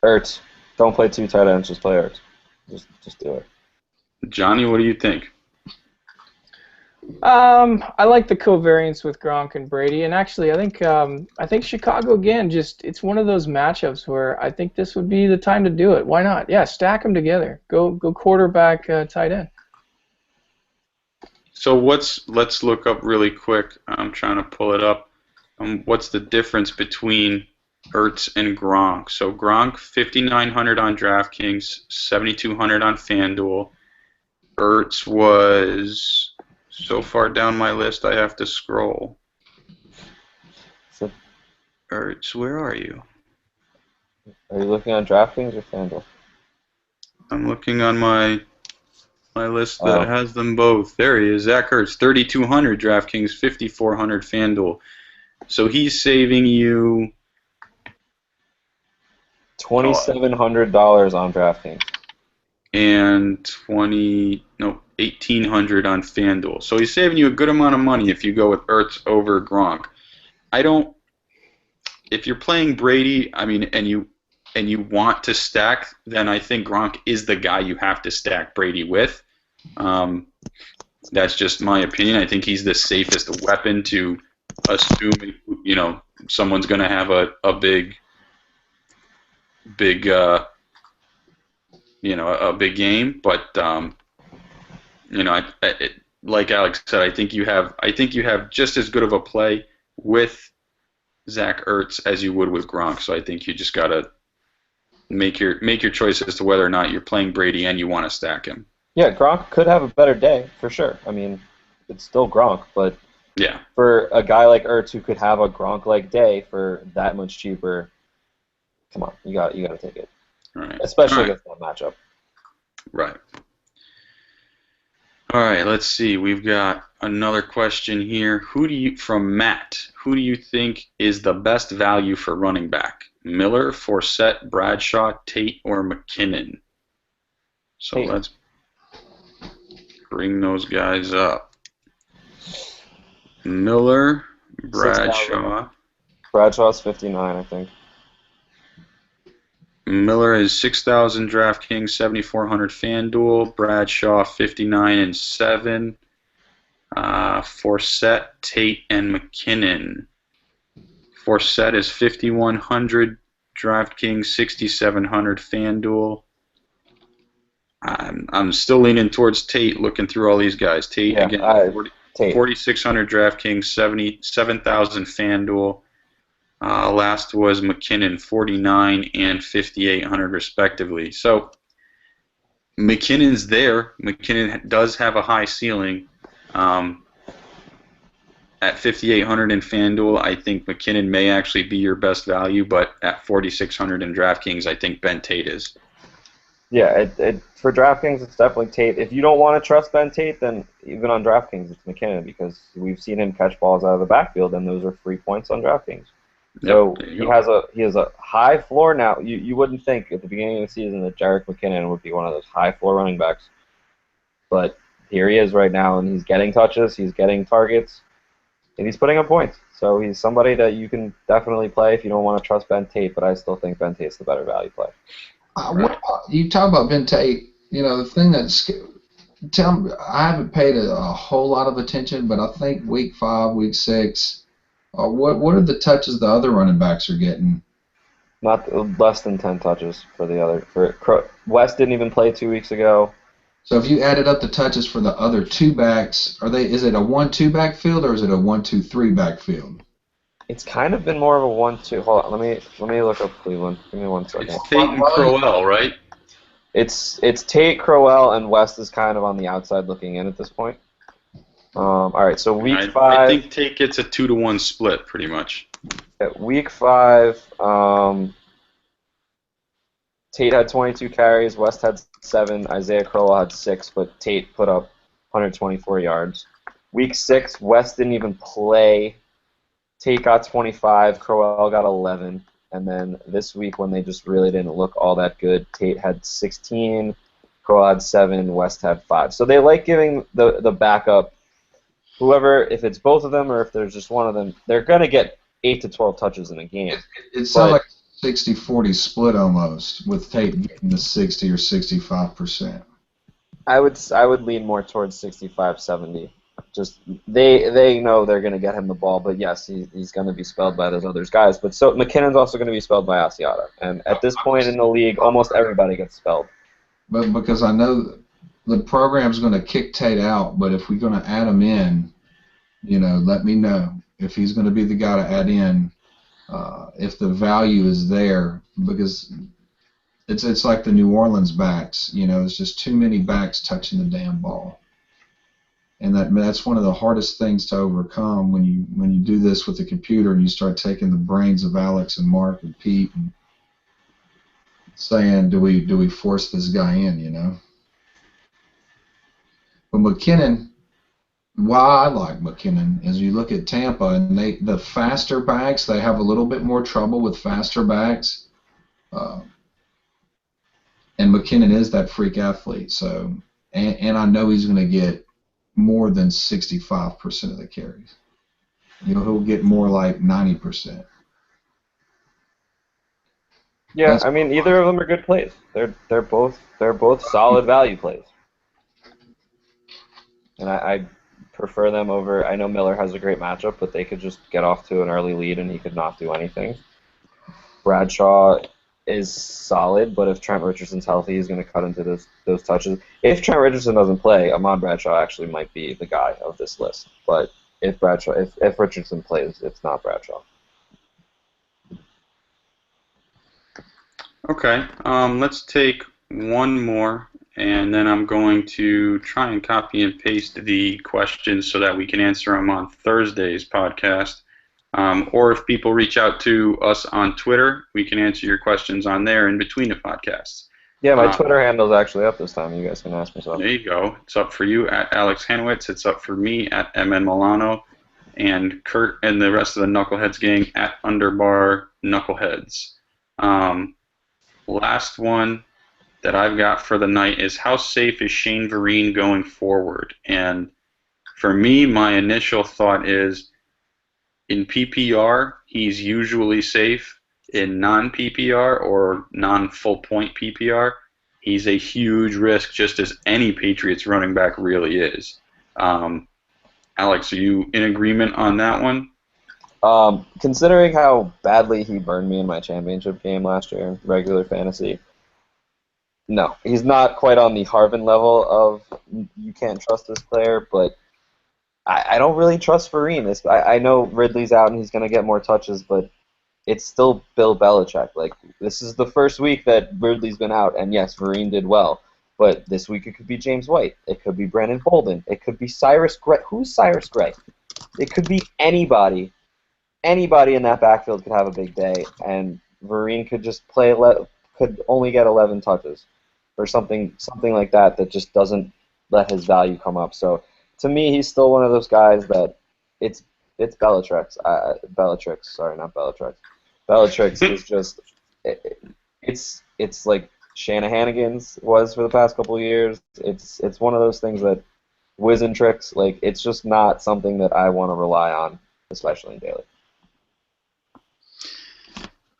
Ertz. Don't play 2 tight ends, just play Ertz. Just do it. Johnny, what do you think? I like the covariance with Gronk and Brady, and actually, I think Chicago again. Just it's one of those matchups where I think this would be the time to do it. Why not? Yeah, stack them together. Go quarterback, tight end. So let's look up really quick. I'm trying to pull it up. What's the difference between Ertz and Gronk? So Gronk 5,900 on DraftKings, 7,200 on FanDuel. Ertz was so far down my list I have to scroll. So, Ertz, where are you? are you looking on DraftKings or FanDuel? I'm looking on my list that has them both. There he is, Zach Ertz, 3,200 DraftKings, 5,400 FanDuel. So he's saving you $2,700 on DraftKings. and 1,800 on FanDuel. So he's saving you a good amount of money if you go with Ertz over Gronk. If you're playing Brady, I mean, and you want to stack, then I think Gronk is the guy you have to stack Brady with. That's just my opinion. I think he's the safest weapon to assume, someone's going to have a big a big game, but like Alex said, I think you have just as good of a play with Zach Ertz as you would with Gronk. So I think you just gotta make your choice as to whether or not you're playing Brady and you want to stack him. Yeah, Gronk could have a better day for sure. I mean, it's still Gronk, but yeah, for a guy like Ertz who could have a Gronk-like day for that much cheaper, come on, you got to take it. Right. Especially against that matchup. Right. All right, let's see. We've got another question here. From Matt, who do you think is the best value for running back? Miller, Forsett, Bradshaw, Tate, or McKinnon? So Tate. Let's bring those guys up. Miller, Bradshaw. Bradshaw's 59, I think. Miller is 6,000 DraftKings, 7,400 FanDuel. Bradshaw 59 and 7. Forsett, Tate, and McKinnon. Forsett is 5,100 DraftKings, 6,700 FanDuel. I'm still leaning towards Tate. Looking through all these guys, Tate Yeah, again, Tate. 4,600 DraftKings, 7,000 FanDuel. Last was McKinnon, 49 and 5,800 respectively. So McKinnon's there. McKinnon does have a high ceiling. At 5,800 in FanDuel, I think McKinnon may actually be your best value, but at 4,600 in DraftKings, I think Ben Tate is. Yeah, for DraftKings, it's definitely Tate. If you don't want to trust Ben Tate, then even on DraftKings, it's McKinnon because we've seen him catch balls out of the backfield, and those are free points on DraftKings. So he has a high floor now. You wouldn't think at the beginning of the season that Jerick McKinnon would be one of those high floor running backs, but here he is right now, and he's getting touches, he's getting targets, and he's putting up points. So he's somebody that you can definitely play if you don't want to trust Ben Tate, but I still think Ben Tate's the better value play. You talk about Ben Tate. The thing that's I haven't paid a whole lot of attention, but I think week 5, week 6. What are the touches the other running backs are getting? Not less than 10 touches for the other. West didn't even play 2 weeks ago. So if you added up the touches for the other two backs, is it a 1-2 backfield or is it a 1-2-3 backfield? It's kind of been more of a 1-2. Hold on, let me look up Cleveland. Give me 1 second. It's Tate and Crowell, right? It's Tate, Crowell, and West is kind of on the outside looking in at this point. All right, so week 5. I think Tate gets a 2-to-1 split, pretty much. At week 5, Tate had 22 carries, West had 7, Isaiah Crowell had 6, but Tate put up 124 yards. Week 6, West didn't even play. Tate got 25, Crowell got 11, and then this week when they just really didn't look all that good, Tate had 16, Crowell had 7, West had 5. So they like giving the backup, whoever, if it's both of them or if there's just one of them, they're going to get 8 to 12 touches in a game. It sounds like a 60-40 split almost, with Tate getting the 60 or 65%. I would lean more towards 65-70, just they know they're going to get him the ball, but yes, he's going to be spelled by those other guys. But so McKinnon's also going to be spelled by Asiata, and at this point in the league, almost everybody gets spelled. But because I know the program's going to kick Tate out, but if we're going to add him in, let me know if he's going to be the guy to add in. If the value is there, because it's like the New Orleans backs, it's just too many backs touching the damn ball, and that's one of the hardest things to overcome when you do this with the computer and you start taking the brains of Alex and Mark and Pete and saying, do we force this guy in, But McKinnon. Why I like McKinnon is you look at Tampa and the faster backs, they have a little bit more trouble with faster backs, and McKinnon is that freak athlete. So, and I know he's going to get more than 65% of the carries. He'll get more like 90%. Yeah, I mean, either of them are good plays. They're both solid value plays, and I prefer them over. I know Miller has a great matchup, but they could just get off to an early lead and he could not do anything. Bradshaw is solid, but if Trent Richardson's healthy, he's going to cut into those touches. If Trent Richardson doesn't play, Ahmad Bradshaw actually might be the guy of this list. But if Richardson plays, it's not Bradshaw. Okay, let's take one more, and then I'm going to try and copy and paste the questions so that we can answer them on Thursday's podcast. Or if people reach out to us on Twitter, we can answer your questions on there in between the podcasts. Yeah, my Twitter handle's actually up this time. You guys can ask me something. There you go. It's up for you at Alex Hanowitz. It's up for me at MN Milano, and Kurt and the rest of the Knuckleheads gang at Underbar Knuckleheads. Last one that I've got for the night is, how safe is Shane Vereen going forward? And for me, my initial thought is, in PPR, he's usually safe. In non-PPR or non-full point PPR, he's a huge risk, just as any Patriots running back really is. Alex, are you in agreement on that one? Considering how badly he burned me in my championship game last year in regular fantasy, no, he's not quite on the Harvin level of you can't trust this player, but I don't really trust Vereen. I know Ridley's out and he's going to get more touches, but it's still Bill Belichick. Like, this is the first week that Ridley's been out, and yes, Vereen did well, but this week it could be James White. It could be Brandon Bolden. It could be Cyrus Gray. Who's Cyrus Gray? It could be anybody. Anybody in that backfield could have a big day, and Vereen could just could only get 11 touches or something like that just doesn't let his value come up. So to me, he's still one of those guys that it's Bellatrix. Sorry, not Bellatrix. Bellatrix is just it's like Shanahanigans was for the past couple of years. It's one of those things that whiz and tricks. Like, it's just not something that I want to rely on, especially in daily.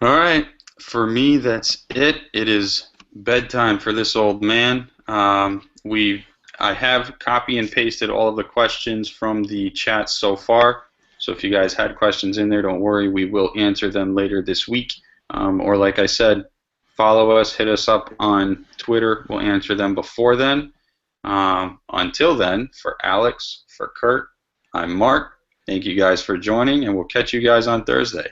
All right, for me, that's it. It is bedtime for this old man. I have copy and pasted all of the questions from the chat so far. So if you guys had questions in there, don't worry. We will answer them later this week. Or like I said, follow us, hit us up on Twitter. We'll answer them before then. Until then, for Alex, for Kurt, I'm Mark. Thank you guys for joining, and we'll catch you guys on Thursday.